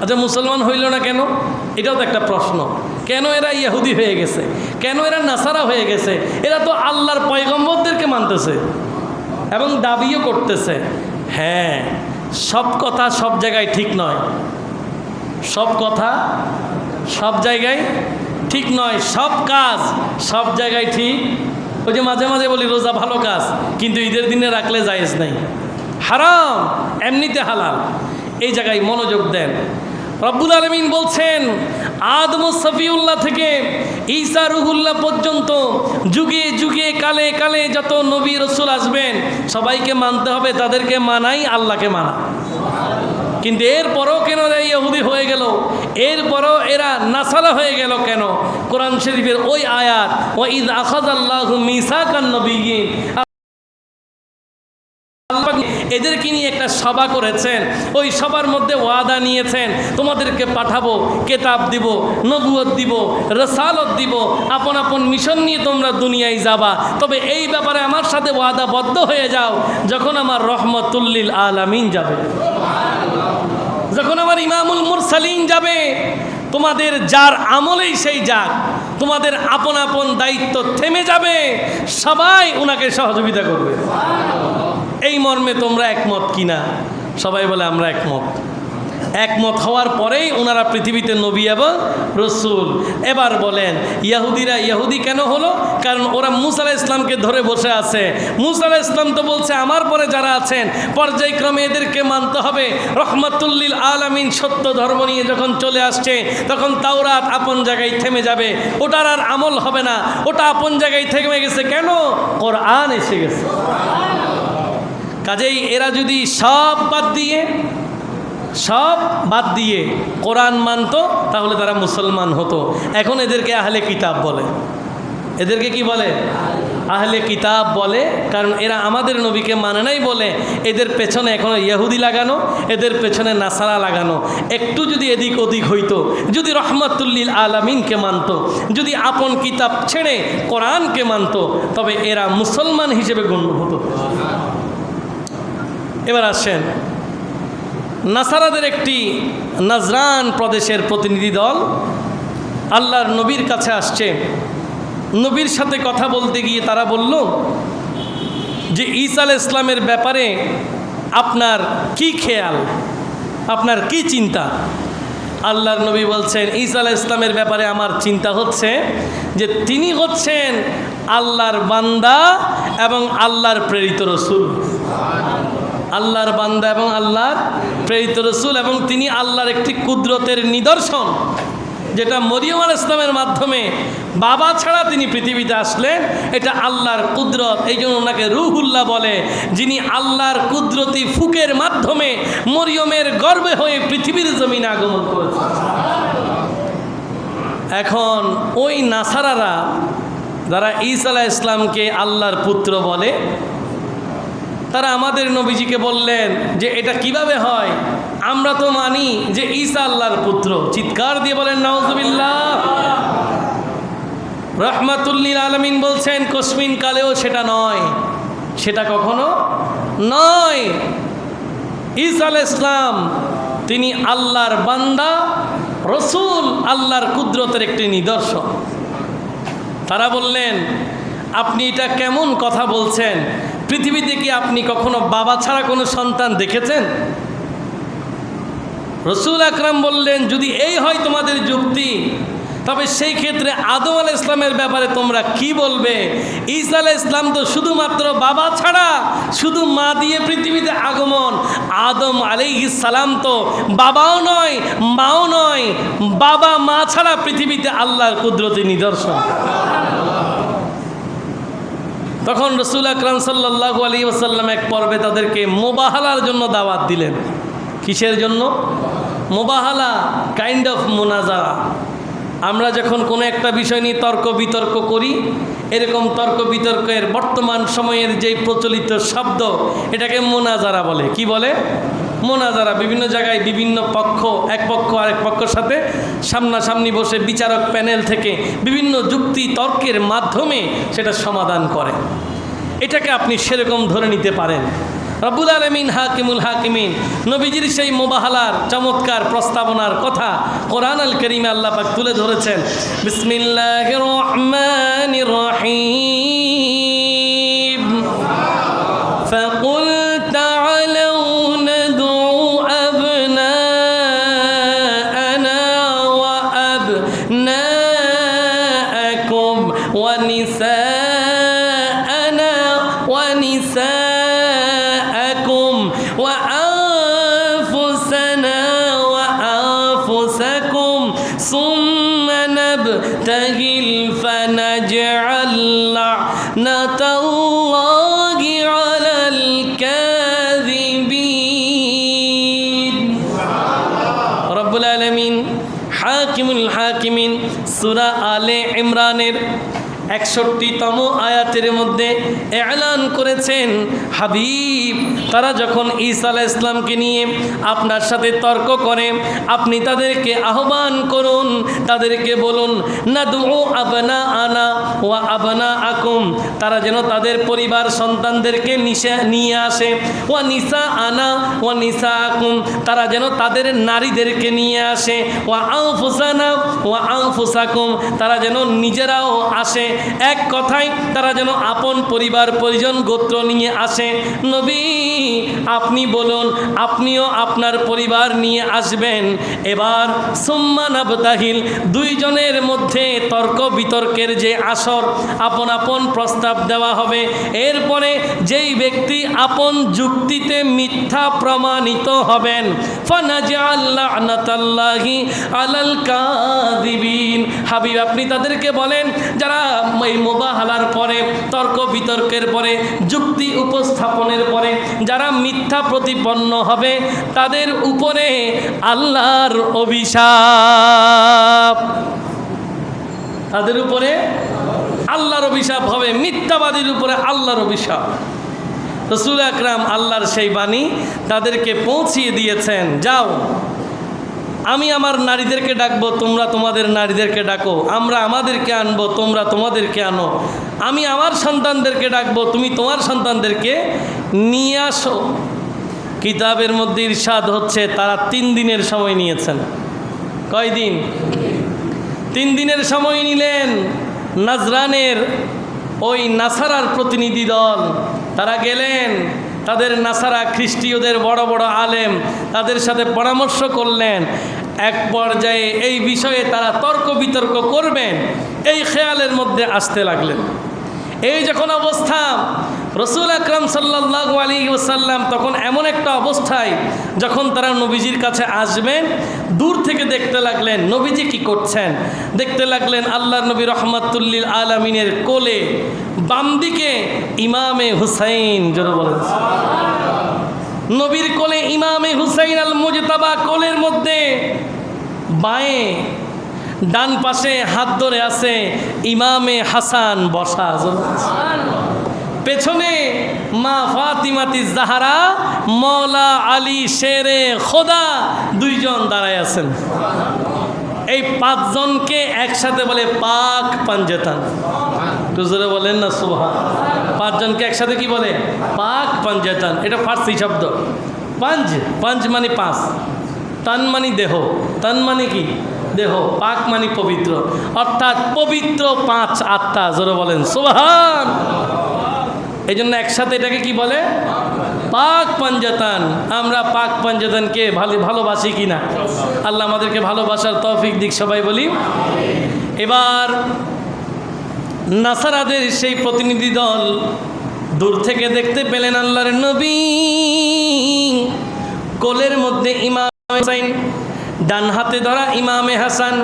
আচ্ছা, মুসলমান হইল না কেন? এটাও তো একটা প্রশ্ন। কেন এরা ইহুদি হয়ে গেছে? কেন এরা নাসারা হয়ে গেছে? এরা তো আল্লাহর পয়গম্বরদেরকে মানতেছে এবং দাবিও করতেছে। হ্যাঁ, সব কথা সব জায়গায় ঠিক নয়। সব কথা সব জায়গায় ঠিক নয়। সব কাজ সব জায়গায় ঠিক। ওই যে মাঝে মাঝে বলি রোজা ভালো কাজ, কিন্তু ঈদের দিনে রাখলে জায়েজ নাই, হারাম, এমনিতে হালাল। এই জায়গায় মনোযোগ দেন। রব্বুল আলামিন বলছেন, আদম সফিউল্লাহ থেকে ঈসা রুহুল্লাহ পর্যন্ত যুগে যুগে কালে কালে যত নবী রসুল আসবেন সবাইকে মানতে হবে। তাদেরকে মানাই আল্লাহকে মানা। কিন্তু এরপরও কেন এরা ইহুদি হয়ে গেল? এরপরও এরা নাসারা হয়ে গেল কেন? কোরআন শরীফের ওই আয়াত, ওয়া ইয আখাযাল্লাহু মিসাকান নবিয়্যিন, এদেরকে নিয়ে একটা সভা করেছেন। ওই সবার মধ্যে ওয়াদা নিয়েছেন, তোমাদেরকে পাঠাবো, কেতাব দিব, নবুয়ত দিব, রসালত দিব, আপন আপন মিশন নিয়ে তোমরা দুনিয়ায় যাবা। তবে এই ব্যাপারে আমার সাথে ওয়াদাবদ্ধ হয়ে যাও, যখন আমার রহমতুল্লিল আলামিন যাবে, যখন আমার ইমামুল মুরসালিন যাবে, তোমাদের যার আমলেই সেই যাক, তোমাদের আপন আপন দায়িত্ব থেমে যাবে, সবাই ওনাকে সহযোগিতা করবে। এই মর্মে তোমরা একমত কিনা? সবাই বলে আমরা একমত। একমত হওয়ার পরেই ওনারা পৃথিবীতে নবী এবং রসুল। এবার বলেন, ইহুদিরা ইহুদি কেন হলো? কারণ ওরা মুসা আলাইহিস সালামকে ধরে বসে আছে। মুসা আলাইহিস সালাম তো বলছে আমার পরে যারা আছেন পর্যায়ক্রমে এদেরকে মানতে হবে। রহমাতুল্লিল আলামিন সত্য ধর্ম নিয়ে যখন চলে আসছে, তখন তাওরাত আপন জায়গায় থেমে যাবে, ওটার আর আমল হবে না, ওটা আপন জায়গায় থেমে গেছে। কেন? কোরআন এসে গেছে। কাজেই এরা যদি সব বাদ দিয়ে কোরআন মানত, তাহলে তারা মুসলমান হতো। এখন এদেরকে আহলে কিতাব বলে। এদেরকে কি বলে? আহলে কিতাব বলে। কারণ এরা আমাদের নবীকে মানে নাই বলে এদের পেছনে এখনো ইহুদি লাগানো, এদের পেছনে নাসারা লাগানো। একটু যদি এদিক ওদিক হইতো, যদি রহমাতুল্লিল আলামিনকে মানত, যদি আপন কিতাব ছেড়ে কোরআনকে মানত, তবে এরা মুসলমান হিসেবে গণ্য হতো। এবার আসেন, নাসারাদের একটি নাজরান প্রদেশের প্রতিনিধি দল আল্লাহর নবীর কাছে আসছে। নবীর সাথে কথা বলতে গিয়ে তারা বলল যে ঈসা আলাইহিস সালামের ব্যাপারে আপনার কি খেয়াল, আপনার কি চিন্তা? আল্লাহর নবী বলছেন, ঈসা আলাইহিস সালামের ব্যাপারে আমার চিন্তা হচ্ছে যে তিনি হচ্ছেন আল্লাহর বান্দা এবং আল্লাহর প্রেরিত রসুল। আল্লাহর বান্দা এবং আল্লাহর প্রেরিত রসুল, এবং তিনি আল্লাহর একটি কুদরতের নিদর্শন, যেটা মরিয়ম আলাইহিস সালামের মাধ্যমে বাবা ছাড়া তিনি পৃথিবীতে আসলেন। এটা আল্লাহর কুদরত। এই জন্য ওনাকে রুহুল্লাহ বলে, যিনি আল্লাহর কুদরতি ফুকের মাধ্যমে মরিয়মের গর্ভে হয়ে পৃথিবীর জমিনে আগমন করেছে। এখন ওই নাসারারা যারা ঈসা আলাইহিস সালামকে আল্লাহর পুত্র বলে, তারা আমাদের নবীজিকে বললেন যে এটা কিভাবে হয়? আমরা তো মানি যে ঈসা আল্লাহর পুত্র। চিৎকার দিয়ে বলেন নাউজুবিল্লাহ। রহমাতুল্লিল আলামিন বলছেন কসমিন কালেও সেটা নয়, সেটা কখনো নয়। ঈসা আলাইহিস সালাম তিনি আল্লাহর বান্দা, রসুল, আল্লাহর কুদরতের একটি নিদর্শন। তারা বললেন, আপনি এটা কেমন কথা বলছেন? পৃথিবীতে কি আপনি কখনো বাবা ছাড়া কোনো সন্তান দেখেছেন? রসুল আকরাম বললেন, যদি এই হয় তোমাদের যুক্তি, তবে সেই ক্ষেত্রে আদম আলাইহিস সালামের ব্যাপারে তোমরা কি বলবে? ঈসা আলাইহিস সালাম তো শুধুমাত্র বাবা ছাড়া, শুধু মা দিয়ে পৃথিবীতে আগমন। আদম আলাইহিস সালাম তো বাবাও নয়, মাও নয়, বাবা মা ছাড়া পৃথিবীতে আল্লাহর কুদরতি নিদর্শন। তখন রাসূল আকরাম সাল্লাল্লাহু আলাইহি ওয়াসাল্লাম এক পর্বে তাদেরকে মুবাহালার জন্য দাওয়াত দিলেন। কিসের জন্য? মুবাহালা, কাইন্ড অফ মুনাজারা। আমরা যখন কোনো একটা বিষয় নিয়ে তর্ক বিতর্ক করি, এরকম তর্ক বিতর্কের বর্তমান সময়ের যেই প্রচলিত শব্দ, এটাকে মুনাজারা বলে। কি বলে? মুনাজারা। বিভিন্ন জায়গায় বিভিন্ন পক্ষ, এক পক্ষ আরেক পক্ষের সাথে সামনাসামনি বসে বিচারক প্যানেল থেকে বিভিন্ন যুক্তি তর্কের মাধ্যমে সেটা সমাধান করে। এটাকে আপনি সেরকম ধরে নিতে পারেন। রব্বুল আলামিন হাকিমুল হাকিমিন নবীজির সেই মুবাহালার চমৎকার প্রস্তাবনার কথা কোরআন আল কারীমে আল্লাহ পাক তুলে ধরেছেন। বিসমিল্লাহির রহমানির রহিম। ফাকুল তাআলাউ নাদউ আবনাআনা ওয়া আবনাআকুম ওয়া নিসাআনা ওয়া নিসাআকুম وأنفسنا وأنفسكم ثم نبتهل فنجعل لعنة الله على الكاذبين رب العالمين حاكم الحاكمين সূরা আলে ইমরানের 61তম আয়াতের মধ্যে এলান করেছেন, হাবিব তারা যখন ঈসা আলাইহিস সালামকে নিয়ে আপনার সাথে তর্ক করে, আপনি তাদেরকে আহ্বান করুন, তাদেরকে বলুন নাদউ আবনাআনা ওয়া আবনাআকুম, তারা যেন তাদের পরিবার সন্তানদেরকে নিয়ে আসে, ওয়া নিসাআনা ওয়া নিসাআকুম, তারা যেন তাদের নারীদেরকে নিয়ে আসে, ওয়া আনফুসানা ওয়া আনফুসাকুম, তারা যেন নিজেরাও আসে। এক কথায় তারা যেন আপন পরিবার পরিজন গোত্র নিয়ে আসে। নবী আপনি বলুন, আপনিও আপনার পরিবার নিয়ে আসবেন। এবার সুম্মা নাবতাহিল, দুইজনের মধ্যে তর্ক বিতর্কের যে আসর, আপন আপন প্রস্তাব দেওয়া হবে। এরপরে যেই ব্যক্তি আপন যুক্তিতে মিথ্যা প্রমাণিত হবেন, ফানাজআল লা'নাতাল্লাহি আলাল কাযিবিন, হাবিব আপনি তাদেরকে বলেন যারা এই মুবাহালার পরে, তর্ক বিতর্কের পরে, যুক্তি উপস্থাপনের পরে যারা মিথ্যা প্রতিপন্ন হবে, তাদের উপরে আল্লাহর অভিশাপ, তাদের উপরে আল্লাহর অভিশাপ হবে, মিথ্যাবাদীর উপরে আল্লাহর অভিশাপ। রাসূল আকরাম আল্লাহর সেই বাণী তাদেরকে পৌঁছিয়ে দিয়েছেন। যাও, আমি আমার নারীদেরকে ডাকবো, তোমরা তোমাদের নারীদেরকে ডাকো, আমরা আমাদেরকে আনবো, তোমরা তোমাদেরকে আনো, আমি আমার সন্তানদেরকে ডাকবো, তুমি তোমার সন্তানদেরকে নিয়ে আসো। কিতাবের মধ্যে ইরশাদ হচ্ছে তারা 3 দিনের সময় নিয়েছেন। কয় দিন? 3 দিনের সময় নিলেন। নাজরানের ওই নাসারার প্রতিনিধি দল তারা গেলেন, তাদের নাসারা খ্রিস্টীয়দের বড় বড় আলেম তাদের সাথে পরামর্শ করলেন। এক পর্যায়ে এই বিষয়ে তারা তর্ক বিতর্ক করবেন, এই খেয়ালের মধ্যে আসতে লাগলেন। এই যখন অবস্থা, রাসূল আকরাম সাল্লাল্লাহু আলাইহি ওয়াসাল্লাম তখন এমন একটা অবস্থায় যখন তারা নবীজির কাছে আসবেন, দূর থেকে দেখতে লাগলেন নবীজি কি করছেন। দেখতে লাগলেন আল্লাহর নবী রহমাতুল্লিল আলামিনের কোলে বাম দিকে ইমামে হুসাইন, জোরে বলেন নবীর কোলে ইমামে হুসাইন আল মুজতাবা, কোলের মধ্যে বাঁয়ে ডান পাশে হাত ধরে আছে ইমামে হাসান বসা, পেছনে মা ফাতিমাতি জাহরা, মৌলা আলী শেরে খোদা দুইজন দাঁড়ায় আছেন। এই 5 জনকে একসাথে বলে পাক পাঞ্জেতান। একটু জোরে বলেন না সুবহান। 5 জনকে একসাথে কি বলে? পাক পাঞ্জেতান। এটা ফার্সি শব্দ। পাঞ্জ মানে 5, তান মানে দেহ, তান মানে কি? দেহ, পাক মানে পবিত্র, অর্থাৎ পবিত্র 5 আত্মা। জোরে বলেন সুবহান। এই জন্য একসাথে এটাকে কি বলে? পাক পাঞ্জাতান। আমরা পাক পাঞ্জাতানকে ভালোবাসি কিনা? আল্লাহ আমাদেরকে ভালোবাসার তৌফিক দিক, সবাই বলি। এবার নাসারাদের সেই প্রতিনিধি দল দূর থেকে দেখতে পেলেন আল্লাহর নবী, কোলের মধ্যে ইমাম হুসাইন, ডান হাতে ধরা ইমামে হাসান,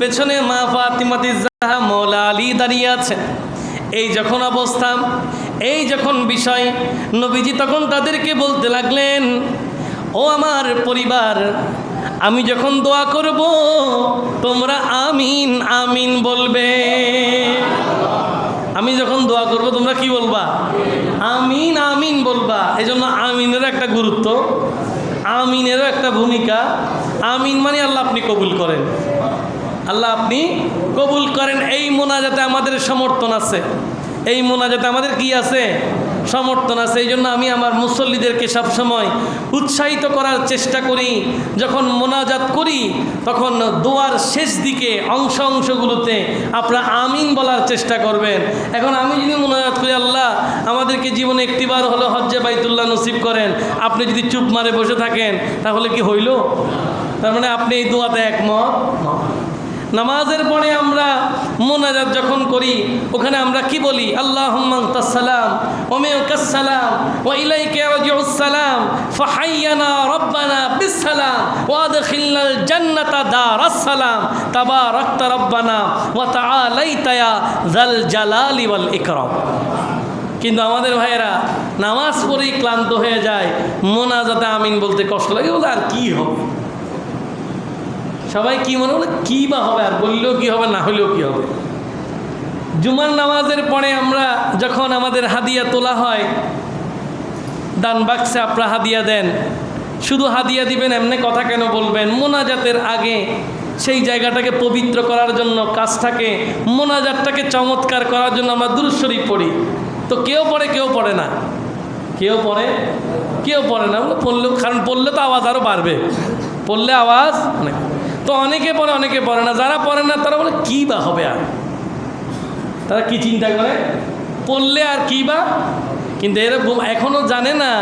পেছনে মা ফাতিমাতুজ জাহরা মওলা আলী দাঁড়িয়ে আছেন। এই যখন অবস্থা, এই যখন বিষয়, নবীজি তখন তাদেরকে বলতে লাগলেন, ও আমার পরিবার, আমি যখন দোয়া করব তোমরা আমিন আমিন বলবে। আমি যখন দোয়া করব তোমরা কি বলবা? আমিন আমিন বলবা। এই জন্য আমিনেরও একটা গুরুত্ব, আমিনেরও একটা ভূমিকা। আমিন মানে আল্লাহ আপনি কবুল করেন, আল্লাহ আপনি কবুল করেন। এই মোনাজাতে আমাদের সমর্থন আছে, এই মোনাজাতে আমাদের কি আছে? সমর্থন আছে। এই জন্য আমি আমার মুসল্লিদেরকে সবসময় উৎসাহিত করার চেষ্টা করি, যখন মোনাজাত করি তখন দোয়ার শেষ দিকে অংশগুলোতে আপনারা আমিন বলার চেষ্টা করবেন। এখন আমি যদি মোনাজাত করি, আল্লাহ আমাদেরকে জীবনে একটিবার হলো হজ্জে বাইতুল্লাহ নসিব করেন, আপনি যদি চুপ মারে বসে থাকেন তাহলে কি হইল? তার মানে আপনি এই দোয়াতে একমত। নামাজের পরে আমরা মোনাজাত যখন করি ওখানে আমরা কি বলি? আল্লাহুম্মা আনতাস সালাম ওয়া মিনকাস সালাম ওয়া ইলাইকা ইয়ারজিউস সালাম ফাহাইয়ানা রাব্বানা বিস সালাম ওয়া আদখিলনাল জান্নাতা দারাস সালাম তাবারাকতা রাব্বানা ওয়া তাআলাইতা ইয়া যাল জালালি ওয়াল ইকরাম। কিন্তু আমাদের ভাইয়েরা নামাজ পড়েই ক্লান্ত হয়ে যায়, মোনাজাতে আমিন বলতে কষ্ট লাগে, বলে আর কি হবে? সবাই কি মনে বলে কী বা হবে, আর বললেও কি হবে, না হলেও কি হবে। জুমার নামাজের পরে আমরা যখন আমাদের হাদিয়া তোলা হয়, দান বাক্সে আপনারা হাদিয়া দেন, শুধু হাদিয়া দিবেন এমনি কথা কেন বলবেন? মোনাজাতের আগে সেই জায়গাটাকে পবিত্র করার জন্য, কাজটাকে, মোনাজাতটাকে চমৎকার করার জন্য আমরা দুরূদ শরীফ পড়ি। তো কেউ পড়ে কেউ পড়ে না, কেউ পড়ে কেউ পড়ে না। পড়লেও, কারণ পড়লে তো আওয়াজ আরও বাড়বে, পড়লে আওয়াজ অনেক। তো অনেকে পড়ে অনেকে পড়ে না। যারা পড়ে না তারা বলে কী বা হবে, আর তারা কি চিন্তা করে পড়লে আর কী বা। কিন্তু এরা এখনও জানে না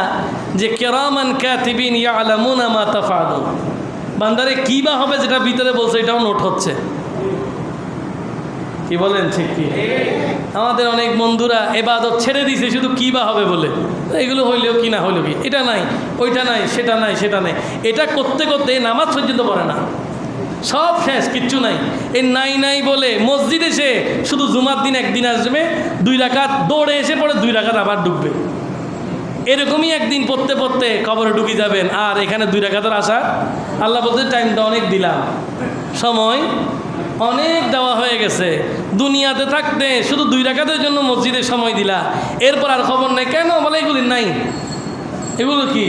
যে কিরামান কাতিবিন ইয়ালামুনা মা তাফআলুন। বান্দারে কী বা হবে যেটা ভিতরে বলছে এটাও নোট হচ্ছে। কি বলেন? ঠিক কি? আমাদের অনেক বন্ধুরা ইবাদত ছেড়ে দিয়েছে শুধু কী বা হবে বলে, এগুলো হইলেও কি না হইলেও কি, এটা নাই ওইটা নাই সেটা নাই সেটা নাই, এটা করতে করতে নামাজ পর্যন্ত পড়ে না, সব শেষ, কিচ্ছু নাই। এই নাই নাই বলে মসজিদে এসে শুধু জুমার দিন একদিন আসবে, 2 রাকাত দৌড়ে এসে পড়ে 2 রাকাত আবার ঢুকবে। এরকমই একদিন পড়তে পড়তে কবরে ঢুকে যাবেন। আর এখানে 2 রাকাতের আশা, আল্লাহ বলতে টাইমটা অনেক দিলাম, সময় অনেক দেওয়া হয়ে গেছে, দুনিয়াতে থাকতে শুধু 2 রাকাতের জন্য মসজিদে সময় দিলা, এরপর আর খবর নেই। কেন বলে? এগুলি নাই। এগুলো কি?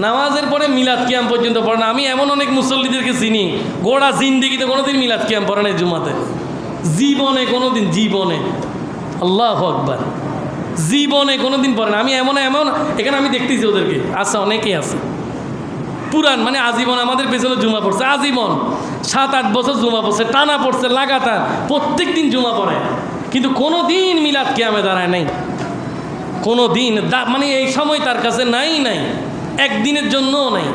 নামাজের পরে মিলাদ কিয়াম পর্যন্ত পড়ে না। আমি এমন অনেক মুসল্লিদেরকে চিনি, গোড়া জিন্দিগিতে কোনোদিন মিলাদ কিয়াম পড়ে নাই জুমাতে, জীবনে কোনোদিন, জীবনে, আল্লাহু আকবার, জীবনে কোনোদিন পড়ে না। আমি এমন এখানে আমি দেখতেছি ওদেরকে, আছে অনেকেই আছে পুরান, মানে আজীবন আমাদের পেছনে জুমা পড়ছে, আজীবন 7-8 বছর জুমা পড়ছে, টানা পড়ছে লাগাতার, প্রত্যেক দিন জুমা পড়ে, কিন্তু কোনো দিন মিলাদ কিয়ামে দাঁড়ায় নাই, কোনো দিন। মানে এই সময় তার কাছে নাই, একদিনের জন্যও নাই।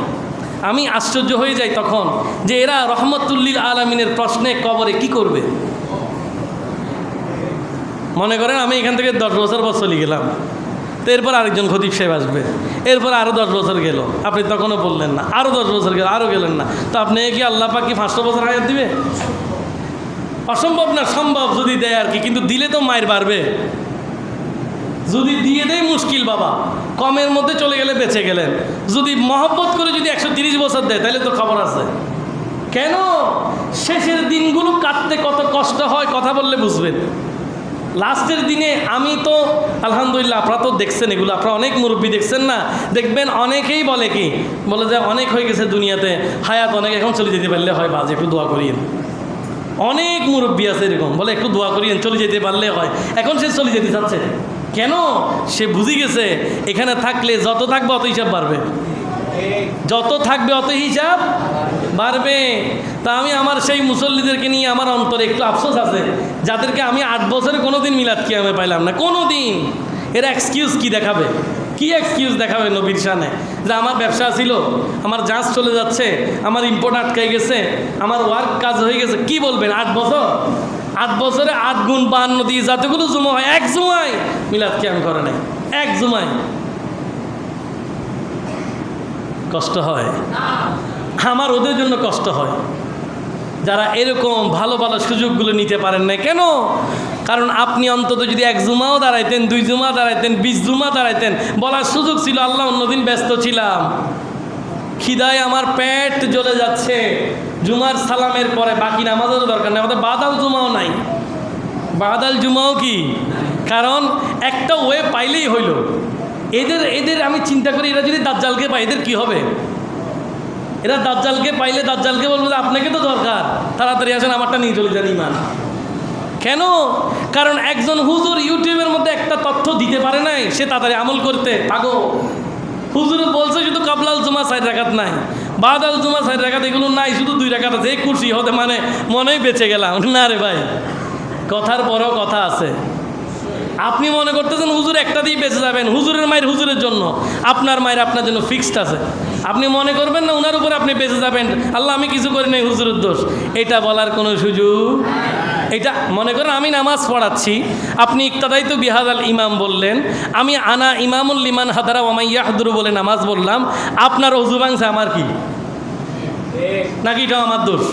আমি আশ্চর্য হয়ে যাই তখন যে এরা রহমতুল্লিল আলামিনের প্রশ্নে কবরে কি করবে। মনে করেন আমি এখান থেকে 10 বছর পর চলে গেলাম, তো এরপর আরেকজন খতিব সাহেব আসবে, এরপর আরও 10 বছর গেল, আপনি তখনও বললেন না, আরও 10 বছর গেল, আরও গেলেন না, তো আপনি কি আল্লাহ পাক কি 500 বছর হায়াত দিবে? অসম্ভব না, সম্ভব যদি দেয় আর কি, কিন্তু দিলে তো মায়ের বাড়বে, যদি দিয়ে দেয় মুশকিল বাবা, কমের মধ্যে চলে গেলে বেঁচে গেলেন। যদি মহব্বত করে যদি 130 বছর দেয় তাহলে তো খবর আছে। কেন? শেষের দিনগুলো কাটতে কত কষ্ট হয় কথা বললে বুঝবেন। লাস্টের দিনে আমি তো আলহামদুলিল্লাহ, আপনারা তো দেখছেন এগুলো, আপনারা অনেক মুরব্বী দেখছেন না, দেখবেন অনেকেই বলে কি, বলে যে অনেক হয়ে গেছে দুনিয়াতে হায়াত, অনেক এখন চলে যেতে পারলে হয়, বাজে একটু দোয়া করিয়েন। অনেক মুরব্বী আছে এরকম, বলে একটু দোয়া করিয়েন, চলে যেতে পারলে হয়। এখন সে চলে যেতে চাচ্ছে কেন? সে বুঝে গেছে এখানে থাকলে যত থাকবে অত হিসাব বাড়বে, যত থাকবে অত হিসাব বাড়বে। তা আমি আমার সেই মুসল্লিদেরকে নিয়ে আমার অন্তরে একটু আফসোস আছে, যাদেরকে আমি 8 বছরে কোনো দিন মিলাদ কিয়ামে পাইলাম না, কোনো দিন। এর এক্সকিউজ কি দেখাবে? কি এক্সকিউজ দেখাবে নবীর শানে? যে আমার ব্যবসা ছিল, আমার জাহাজ চলে যাচ্ছে, আমার ইম্পোর্ট আটকাই গেছে, আমার ওয়ার্ক কাজ হয়ে গেছে, কি বলবেন? 8 বছর, 8 বছরে 8 গুণ 52 দিয়ে যতগুলো জুমা হয়, এক জুমায় মিলাদ কিয়াম করে নাই, এক জুমায়। কষ্ট হয়? আমার ওদের জন্য কষ্ট হয়, যারা এরকম ভালো ভালো সুযোগগুলো নিতে পারেন না। কেন? কারণ আপনি অন্তত যদি 1 জুমাও দাঁড়াইতেন, 2 জুমা দাঁড়াইতেন, 20 জুমা দাঁড়াইতেন, বলার সুযোগ ছিল আল্লাহ অন্যদিন ব্যস্ত ছিলাম, খিদায় আমার পেট জ্বলে যাচ্ছে, জুমার সালামের পরে বাকি নামাজেরও দরকার নেই, আমাদের বাদাল জুমাও নাই। বাদাল জুমাও কি? কারণ একটা ওয়ে পাইলেই হইল। এদের আমি চিন্তা করি, এরা যদি দাজ্জালকে পায় এদের কি হবে? এরা দাজ্জালকে পাইলে দাজ্জালকে বলবে আপনাকে তো দরকার, তাড়াতাড়ি আসেন আমারটা নিয়ে চলে যান ইমান। কেন? কারণ একজন হুজুর ইউটিউবের মধ্যে একটা তথ্য দিতে পারে নাই, সে তাড়াতাড়ি আমল করতে পাগো। হুজুর বলছে শুধু কাবলাল জুমা 4 রাকাত নাই, বাদাল জুমা 4 রাকাত এগুলো নাই, শুধু 2 রাকাত আছে, এই খুশি হতে মানে মনেই বেঁচে গেলাম। না রে ভাই, কথার পরেও কথা আছে। আপনি মনে করতেছেন হুজুর একটা দিয়ে বেঁচে যাবেন, হুজুরের মায়ের হুজুরের জন্য, আপনার মায়ের আপনার জন্য ফিক্সড আছে। আপনি মনে করবেন না ওনার উপরে আপনি বেঁচে যাবেন, আল্লাহ আমি কিছু করি নাই, হুজুরের দোষ, এটা বলার কোনো সুযোগ। এটা মনে করেন আমি নামাজ পড়াচ্ছি, আপনি ইক্তাদাই তো বিহাদাল ইমাম বললেন, আমি আনা ইমামুল লিমান হাদারা ওয়ামাই ইয়াহদুরু বলে নামাজ বললাম, আপনার অজু ভাঙছে, আমার কি? নাকি এটাও আমার দোষ?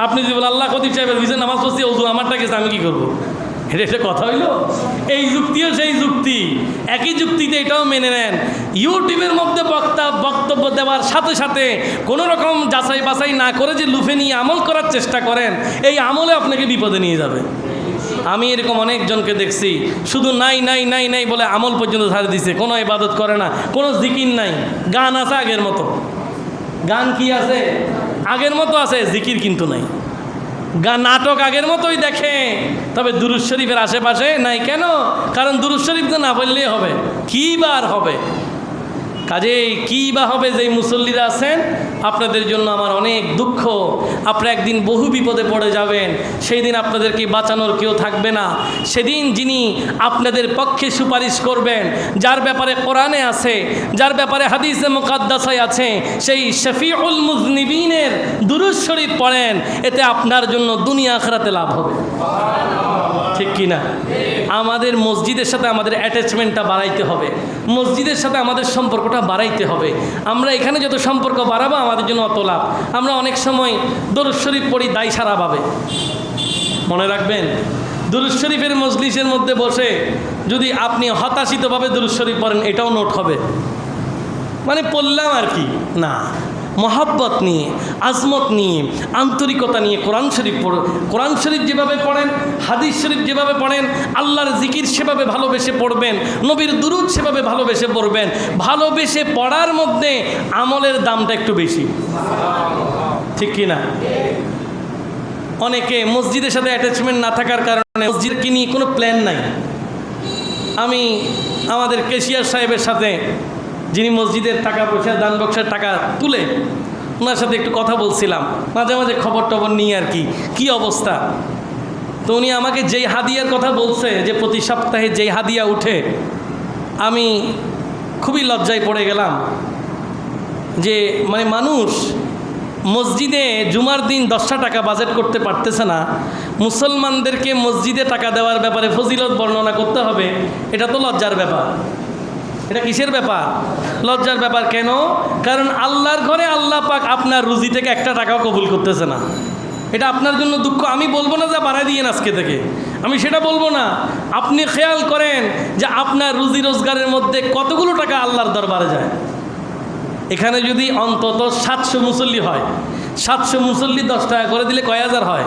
আপনি যদি বলেন আল্লাহ খতিব সাহেবের ভিজে নামাজ পড়ছি, অজু আমারটা গেছে, আমি কি করবো? এটা কথা হইল? এই যুক্তিও সেই যুক্তি, একই যুক্তিতে এটাও মেনে নেন। ইউটিউবের মধ্যে বক্তব্য দেওয়ার সাথে সাথে কোনো রকম যাচাই বাছাই না করে যে লুফে নিয়ে আমল করার চেষ্টা করেন, এই আমলে আপনাকে বিপদে নিয়ে যাবে। আমি এরকম অনেকজনকে দেখছি, শুধু নাই নাই নাই নাই বলে আমল পর্যন্ত ছাড়ে দিছে, কোনো ইবাদত করে না, কোনো জিকির নাই। গান আছে আগের মতো, গান কি আছে? আগের মতো আছে, জিকির কিন্তু নাই। নাটক আগের মতোই দেখে, তবে দুরূদ শরীফের আশেপাশে নাই। কেন? কারণ দুরূদ শরীফ তো না বললেই হবে, কী বার হবে? কাজেই কী বা হবে? যেই মুসল্লিরা আছেন আপনাদের জন্য আমার অনেক দুঃখ, আপনারা একদিন বহু বিপদে পড়ে যাবেন, সেই দিন আপনাদেরকে বাঁচানোর কেউ থাকবে না। সেদিন যিনি আপনাদের পক্ষে সুপারিশ করবেন, যার ব্যাপারে কোরআনে আছে, যার ব্যাপারে হাদিসে মুকাদ্দাসায় আছে, সেই শফিউল মুজনিবিনের দুরূদ শরীফ পড়েন, এতে আপনার জন্য দুনিয়া আখিরাতে লাভ হবে। ঠিক কি না? আমাদের মসজিদের সাথে আমাদের অ্যাটাচমেন্টটা বাড়াইতে হবে, মসজিদের সাথে আমাদের সম্পর্কটা বাড়াইতে হবে। আমরা এখানে যত সম্পর্ক বাড়াবো আমাদের জন্য অত লাভ। আমরা অনেক সময় দরুদ শরীফ পড়ি দায় সারাভাবে, মনে রাখবেন, দরুদ শরীফের মজলিসের মধ্যে বসে যদি আপনি হতাশিতভাবে দরুদ শরীফ পড়েন, এটাও নোট হবে, মানে পড়লাম আর কি না। মহাব্বত নিয়ে, আজমত নিয়ে, আন্তরিকতা নিয়ে কোরআন শরীফ পড়ো। কোরআন শরীফ যেভাবে পড়েন, হাদিস শরীফ যেভাবে পড়েন, আল্লাহর জিকির সেভাবে ভালোবেসে পড়বেন, নবীর দুরূদ সেভাবে ভালোবেসে পড়বেন। ভালোবেসে পড়ার মধ্যে আমলের দামটা একটু বেশি, ঠিক কি না? অনেকে মসজিদের সাথে অ্যাটাচমেন্ট না থাকার কারণে মসজিদকে নিয়ে কোনো প্ল্যান নাই। আমি আমাদের কেশিয়ার সাহেবের সাথে, যিনি মসজিদের টাকা পয়সা দান বক্সের টাকা তুলে, ওনার সাথে একটু কথা বলছিলাম, মাঝে মাঝে খবর টবর নিয়ে আর কি অবস্থা। তো উনি আমাকে যেই হাদিয়ার কথা বলছে, যে প্রতি সপ্তাহে যেই হাদিয়া উঠে, আমি খুবই লজ্জায় পড়ে গেলাম যে মানে মানুষ মসজিদে জুমার দিন 10টা টাকা বাজেট করতে পারতেছে না, মুসলমানদেরকে মসজিদে টাকা দেওয়ার ব্যাপারে ফজিলত বর্ণনা করতে হবে। এটা তো লজ্জার ব্যাপার। এটা কিসের ব্যাপার? লজ্জার ব্যাপার। কেন? কারণ আল্লাহর ঘরে আল্লাহ পাক আপনার রুজি থেকে 1 টাকাও কবুল করতেছে না। এটা আপনার জন্য দুঃখ। আমি বলবো না যে বাড়াই দিয়েন আজকে থেকে, আমি সেটা বলবো না। আপনি খেয়াল করেন যে আপনার রুজি রোজগারের মধ্যে কতগুলো টাকা আল্লাহর দরবারে যায়। এখানে যদি অন্তত 700 মুসল্লি হয়, 700 মুসল্লি 10 টাকা করে দিলে কয় হাজার হয়?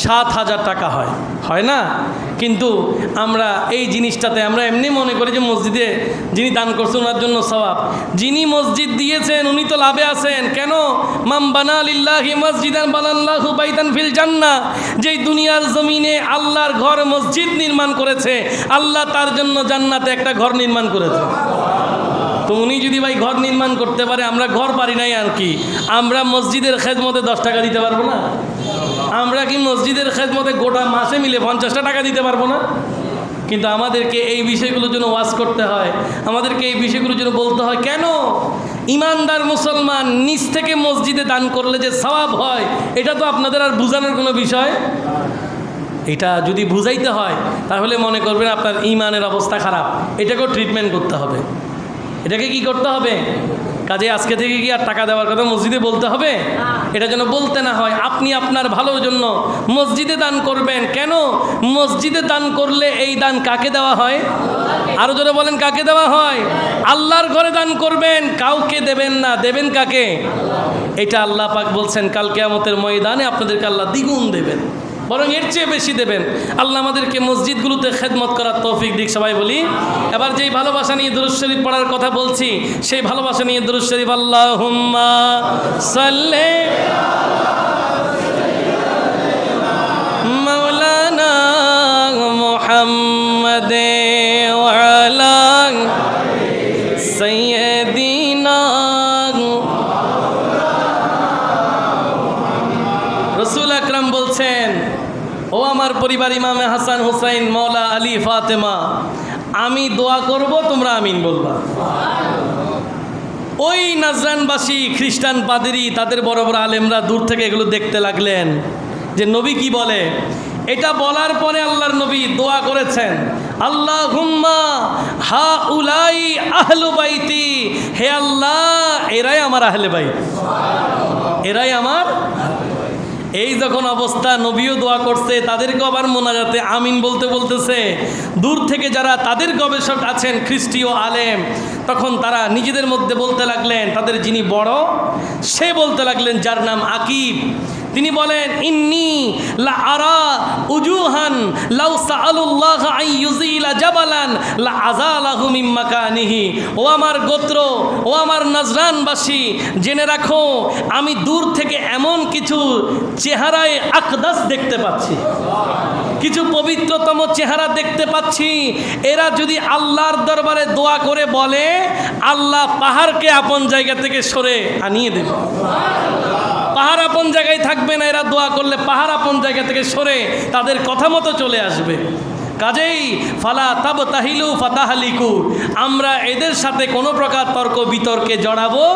7,000 টাকা হয়, হয় না? কিন্তু আমরা এই জিনিসটাতে আমরা এমনি মনে করি যে মসজিদে যিনি দান করছেন ওনার জন্য সওয়াব, যিনি মসজিদ দিয়েছেন উনি তো লাভে আছেন। কেন? মাম বানা লিল্লাহি মসজিদান বানাল্লাহু বাইতান ফিল জান্নাহ। যেই দুনিয়ার জমিনে আল্লাহর ঘর মসজিদ নির্মাণ করেছে, আল্লাহ তার জন্য জান্নাতে একটা ঘর নির্মাণ করেছে। তো উনি যদি ভাই ঘর নির্মাণ করতে পারে, আমরা ঘর পারি নাই আর কি, আমরা মসজিদের খেদমতে 10 টাকা দিতে পারবো না? আমরা কি মসজিদের খেদমতে গোটা মাসে মিলে 50টা টাকা দিতে পারবো না? কিন্তু আমাদেরকে এই বিষয়গুলোর জন্য ওয়াজ করতে হয়, আমাদেরকে এই বিষয়গুলোর জন্য বলতে হয়। কেন? ইমানদার মুসলমান নিজ থেকে মসজিদে দান করলে যে সওয়াব হয়, এটা তো আপনাদের আর বোঝানোর কোনো বিষয়। এটা যদি বুঝাইতে হয় তাহলে মনে করবেন আপনার ইমানের অবস্থা খারাপ, এটাকেও ট্রিটমেন্ট করতে হবে। এটাকে কি করতে হবে? কাজে আজকে থেকে কি আর টাকা দেওয়ার কথা মসজিদে বলতে হবে? এটা যেন বলতে না হয়। আপনি আপনার ভালোর জন্য মসজিদে দান করবেন। কেন? মসজিদে দান করলে এই দান কাকে দেওয়া হয়? আরো জোরে বলেন, কাকে দেওয়া হয়? আল্লাহর ঘরে দান করবেন, কাউকে দেবেন না। দেবেন কাকে? এটা আল্লাহ পাক বলছেন কাল কিয়ামতের ময়দানে আপনাদেরকে আল্লাহ দ্বিগুণ দেবেন, বরং এর চেয়ে বেশি দেবেন। আল্লাহ আমাদেরকে মসজিদগুলোতে খেদমত করার তৌফিক দিক। সবাই বলি এবার যেই ভালোবাসা নিয়ে দুরূদ শরীফ পড়ার কথা বলছি, সেই ভালোবাসা নিয়ে দুরূদ শরীফ। আল্লাহুম্মা সাল্লি মাওলানা মুহাম্মাদে ওয়া আলা সাইয়্যিদিনা। রাসূল আকরাম বলছেন, ও আমার পরিবার, ইমামে হাসান হুসাইন, মৌলা আলী, ফাতেমা, আমি দোয়া করব, তোমরা আমিন বলবা। ওই নাজরানবাসী, খ্রিস্টান পাদ্রী, তাদের বড় বড় আলেমরা দূর থেকে এগুলো দেখতে লাগলেন যে নবী কি বলে। এটা বলার পরে আল্লাহর নবী দোয়া করেছেন, আল্লাহুম্মা হাউলাই আহলু বাইতি, হে আল্লাহ এরাই আমার আহলে বাইত, এরাই আমার। এই যখন অবস্থা, নবীও দোয়া করছে, তাদেরকে আবার মোনাজাতে আমিন বলতে বলতেছে। দূর থেকে যারা তাদের গবেষক আছেন, খ্রিস্টীয় আলেম, তখন তারা নিজেদের মধ্যে বলতে লাগলেন, তাদের যিনি বড় সে বলতে লাগলেন, যার নাম আকিব, তিনি বলেন, ইন্নী লা আরা উজুহান লাউ সাআলুল্লাহ আন ইউজিলা জাবালান লা আযালাহু মিন মাকানিহি। ও আমার গোত্র, ও আমার নাজরানবাসী, জেনে রাখো আমি দূর থেকে এমন কিছু চেহারায় আকদাস দেখতে পাচ্ছি, কিছু পবিত্রতম চেহারা দেখতে পাচ্ছি। এরা যদি আল্লাহর দরবারে দোয়া করে বলে, আল্লাহ পাহাড়কে আপন জায়গা থেকে সরে আনিয়ে দেবে। পাহাড় আপন জায়গায় থাকবে না, এরা দোয়া করলে পাহাড় আপন জায়গা থেকে সরে তাদের কথা মতো চলে আসবে। কাজেই ফালা তাবতাহিলু ফাতাহালিকু, আমরা এদের সাথে কোনো প্রকার তর্ক বিতর্কে জড়াবো,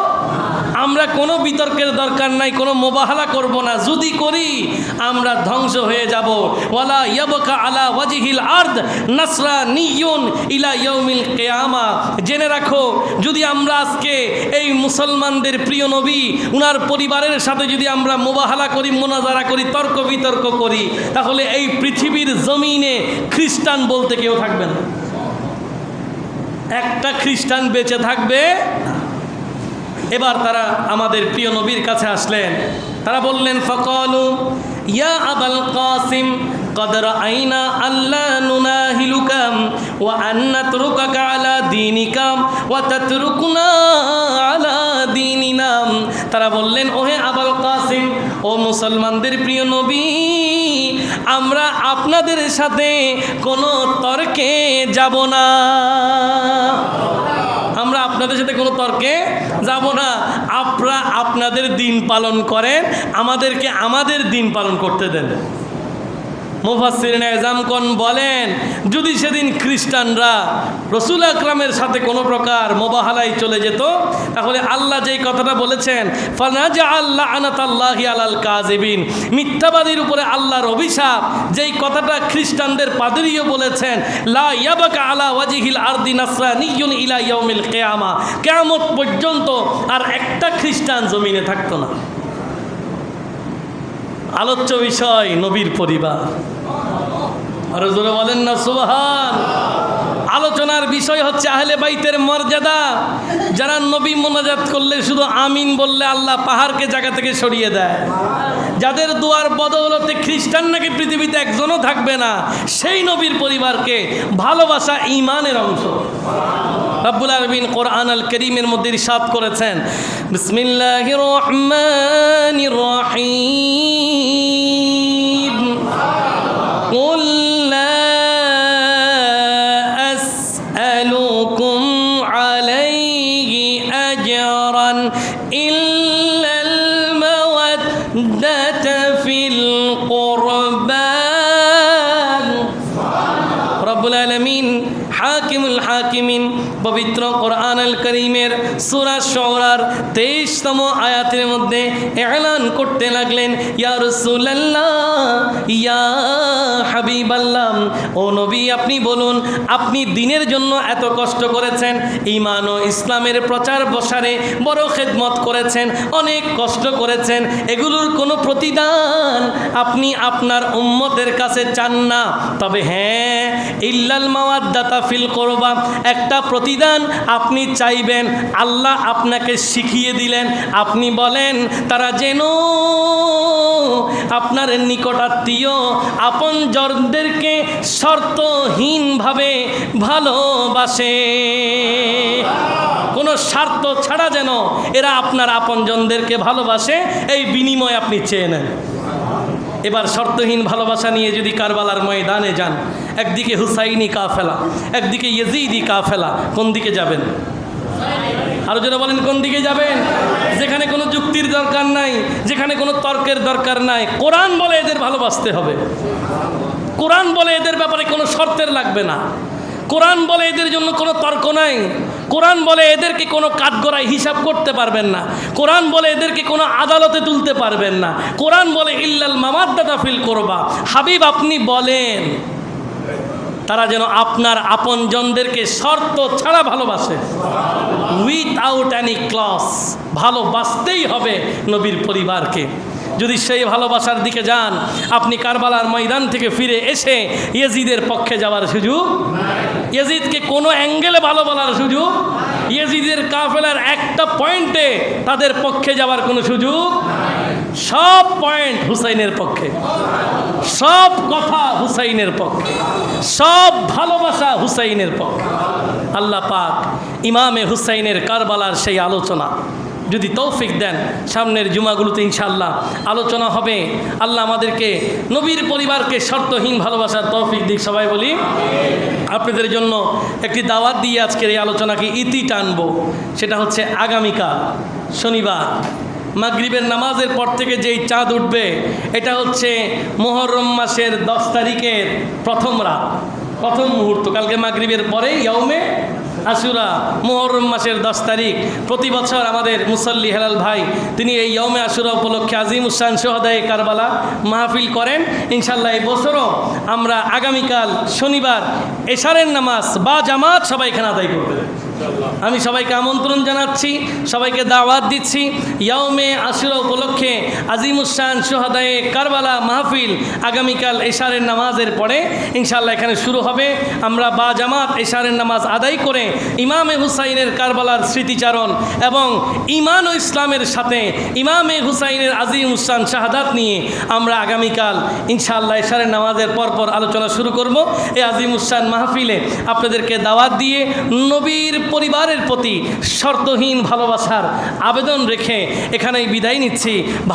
আমরা কোনো বিতর্কের দরকার নাই, কোনো মোবাহালা করব না। যদি করি আমরা ধ্বংস হয়ে যাব। ওয়ালা ইয়াবকা আলা ওয়াজহিল আরদ নাসরানিয়ুন ইলা ইয়াউমিল কিয়ামা। জেনে রাখো, যদি আমরা আজকে এই মুসলমানদের প্রিয় নবী, উনার পরিবারের সাথে যদি আমরা মোবাহালা করি, মোনাজারা করি, তর্ক বিতর্ক করি, তাহলে এই পৃথিবীর জমিনে খ্রিস্টান বলতে কেউ থাকবে না। একটা খ্রিস্টান বেঁচে থাকবে। এবার তারা আমাদের প্রিয় নবীর কাছে আসলেন, তারা বললেন, ফাকালু ইয়া আবাল কাসিম قد رأينا ألا نناهلك وأن نتركك على دينك وتتركنا على ديننا। তারা বললেন, ওহে আবুল কাসিম, ও মুসলমানদের প্রিয় নবী, আমরা আপনাদের সাথে কোনো তর্কে যাব না, আমরা আপনাদের সাথে কোনো তর্কে যাব না। আপনারা আপনাদের দিন পালন করেন, আমাদেরকে আমাদের দিন পালন করতে দেন। মুফাসসিরিনে এযামগণ বলেন, যদি সেদিন খ্রিস্টানরা রাসূল আকরামের সাথে কোনো প্রকার মোবাহালায় চলে যেত, তাহলে আল্লাহ যেই কথাটা বলেছেন, ফানাজআল লা'নাতাল্লাহি আলাল কাযিবিন, মিথ্যাবাদীর উপরে আল্লাহর অভিশাপ, যেই কথাটা খ্রিস্টানদের পাদ্রীও বলেছেন, লা ইয়াবকা আলা ওয়াজহিল আরদি নাসরানিয়ুন ইলা ইয়াউমিল কিয়ামা, কিয়ামত পর্যন্ত আর একটা খ্রিস্টান জমিনে থাকতো না। আলোচ্য বিষয় নবীর পরিবার। আরো জোরে বলেন না সুবহান। আলোচনার বিষয় হচ্ছে আহলে বাইতের মর্যাদা। যারা নবী মোনাজাত করলে শুধু আমিন বললে আল্লাহ পাহাড়কে জায়গা থেকে সরিয়ে দেয়, যাদের দুয়ার বদৌলতে খ্রিস্টান নাকি পৃথিবীতে একজনও থাকবে না, সেই নবীর পরিবারকে ভালোবাসা ঈমানের অংশ। রব্বুল আলামিন কোরআন আল কারীমের মধ্যে ইরশাদ করেছেন, বিসমিল্লাহির রহমানির রহিম, কুল লা আসআলুকুম আলাইহি রব্বুল আলামিন হাকিমুল হাকিমিন পবিত্র কোরআনুল কারীমের সূরা শুরার 23তম আয়াতের মধ্যে এলান করতে লাগলেন, ইয়া রাসূলুল্লাহ, ইয়া হাবিবাল্লাহ, ও নবী আপনি বলুন, আপনি দ্বীনের জন্য এত কষ্ট করেছেন, ঈমান ও ইসলামের প্রচার প্রসারে বড় খেদমত করেছেন, অনেক কষ্ট করেছেন, এগুলোর কোনো প্রতিদান আপনি আপনার উম্মতের কাছে চান না। তবে হ্যাঁ, ইল্লাল মাওয়াদ্দাতা ফিল কুরবা, একটা প্রতিদান আপনি চাইবেন। আল্লাহ আপনাকে শিখিয়ে দিলেন, আপনি বলেন তারা যেন আপনার নিকটাত্মীয় আপনজনদেরকে শর্তহীনভাবে ভালোবাসে। কোনো স্বার্থ ছাড়া যেন এরা আপনার আপনজনদেরকে ভালোবাসে, এই বিনিময় আপনি চেয়ে নেন। এবার শর্তহীন ভালোবাসা নিয়ে যদি কারবালার ময়দানে যান, একদিকে হুসাইনি কাফেলা, একদিকে ইয়াজিদি কাফেলা, কোন দিকে যাবেন? আরো যারা বলেন কোন দিকে যাবেন? যেখানে কোনো যুক্তির দরকার নাই, যেখানে কোনো তর্কের দরকার নাই, কোরআন বলে এদের ভালোবাসতে হবে। কোরআন বলে এদের ব্যাপারে কোনো শর্তের লাগবে না। কোরআন বলে এদের জন্য কোনো তর্ক নাই। কোরআন বলে এদেরকে কোনো কাঠগড়ায় হিসাব করতে পারবেন না। কোরআন বলে এদেরকে কোনো আদালতে তুলতে পারবেন না। কোরআন বলে ইল্লাল মাওয়াদ্দাতা ফিল কুরবা, হাবিব আপনি বলেন তারা যেন আপনার আপনজনদেরকে শর্ত ছাড়া ভালোবাসে, উইথআউট এনি ক্লজ। ভালোবাসতেই হবে নবীর পরিবারকে। যদি সেই ভালোবাসার দিকে যান, আপনি কারবালার ময়দান থেকে ফিরে এসে ইয়াজিদের পক্ষে যাওয়ার সুযোগ, ইয়াজিদকে কোনো অ্যাঙ্গেলে ভালো বলার সুযোগ, ইয়াজিদের কাফেলার একটা পয়েন্টে তাদের পক্ষে যাওয়ার কোনো সুযোগ, সব পয়েন্ট হুসাইনের পক্ষে, সব কথা হুসাইনের পক্ষে, সব ভালোবাসা হুসাইনের পক্ষে। আল্লাহ পাক ইমামে হুসাইনের কারবালার সেই আলোচনা যদি তৌফিক দেন, সামনের জুমাগুলোতে ইনশাআল্লাহ আলোচনা হবে। আল্লাহ আমাদেরকে নবীর পরিবারকে শর্তহীন ভালোবাসার তৌফিক দিক। সবাই বলি আপনাদের জন্য একটি দাওয়াত দিয়ে আজকের এই আলোচনাকে ইতি টানবো। সেটা হচ্ছে আগামীকাল শনিবার মাগরিবের নামাজের পর থেকে যেই চাঁদ উঠবে, এটা হচ্ছে মুহররম মাসের 10 তারিখের প্রথম রাত, প্রথম মুহূর্ত। কালকে মাগরিবের পরে ইয়াউমে আশুরা, মুহররম মাসের 10 তারিখ। প্রতি বছর আমাদের মুসল্লি হেলাল ভাই তিনি এই ইয়াউমে আশুরা উপলক্ষে আজিমুস-শান শুহাদায়ে কারবালা মাহফিল করেন। ইনশাআল্লাহ এই বছরও আমরা আগামীকাল শনিবার এশারের নামাজ বা জামাত সবাই এখানে আদায় করবে। আমি সবাইকে আমন্ত্রণ জানাচ্ছি, সবাইকে দাওয়াত দিচ্ছি। ইয়াউমে আশুরা উপলক্ষে আজিমুস-শান শুহাদায়ে কারবালা মাহফিল আগামীকাল এশারের নামাজের পরে ইনশাআল্লাহ এখানে শুরু হবে। আমরা বা জামাত এশারের নামাজ আদায় করে ইমামে হুসাইনের কারবালার স্মৃতিচারণ এবং ঈমান ও ইসলামের সাথে ইমামে হুসাইনের আজিমুস-শান শাহাদাত নিয়ে আমরা আগামীকাল ইনশাআল্লাহ এশারের নামাজের পরপর আলোচনা শুরু করব। এই আজিমুস-শান মাহফিলে আপনাদেরকে দাওয়াত দিয়ে নবীর পরিবারের প্রতি শর্তহীন ভালোবাসার আবেদন রেখে এখানেই বিদায় নিচ্ছি।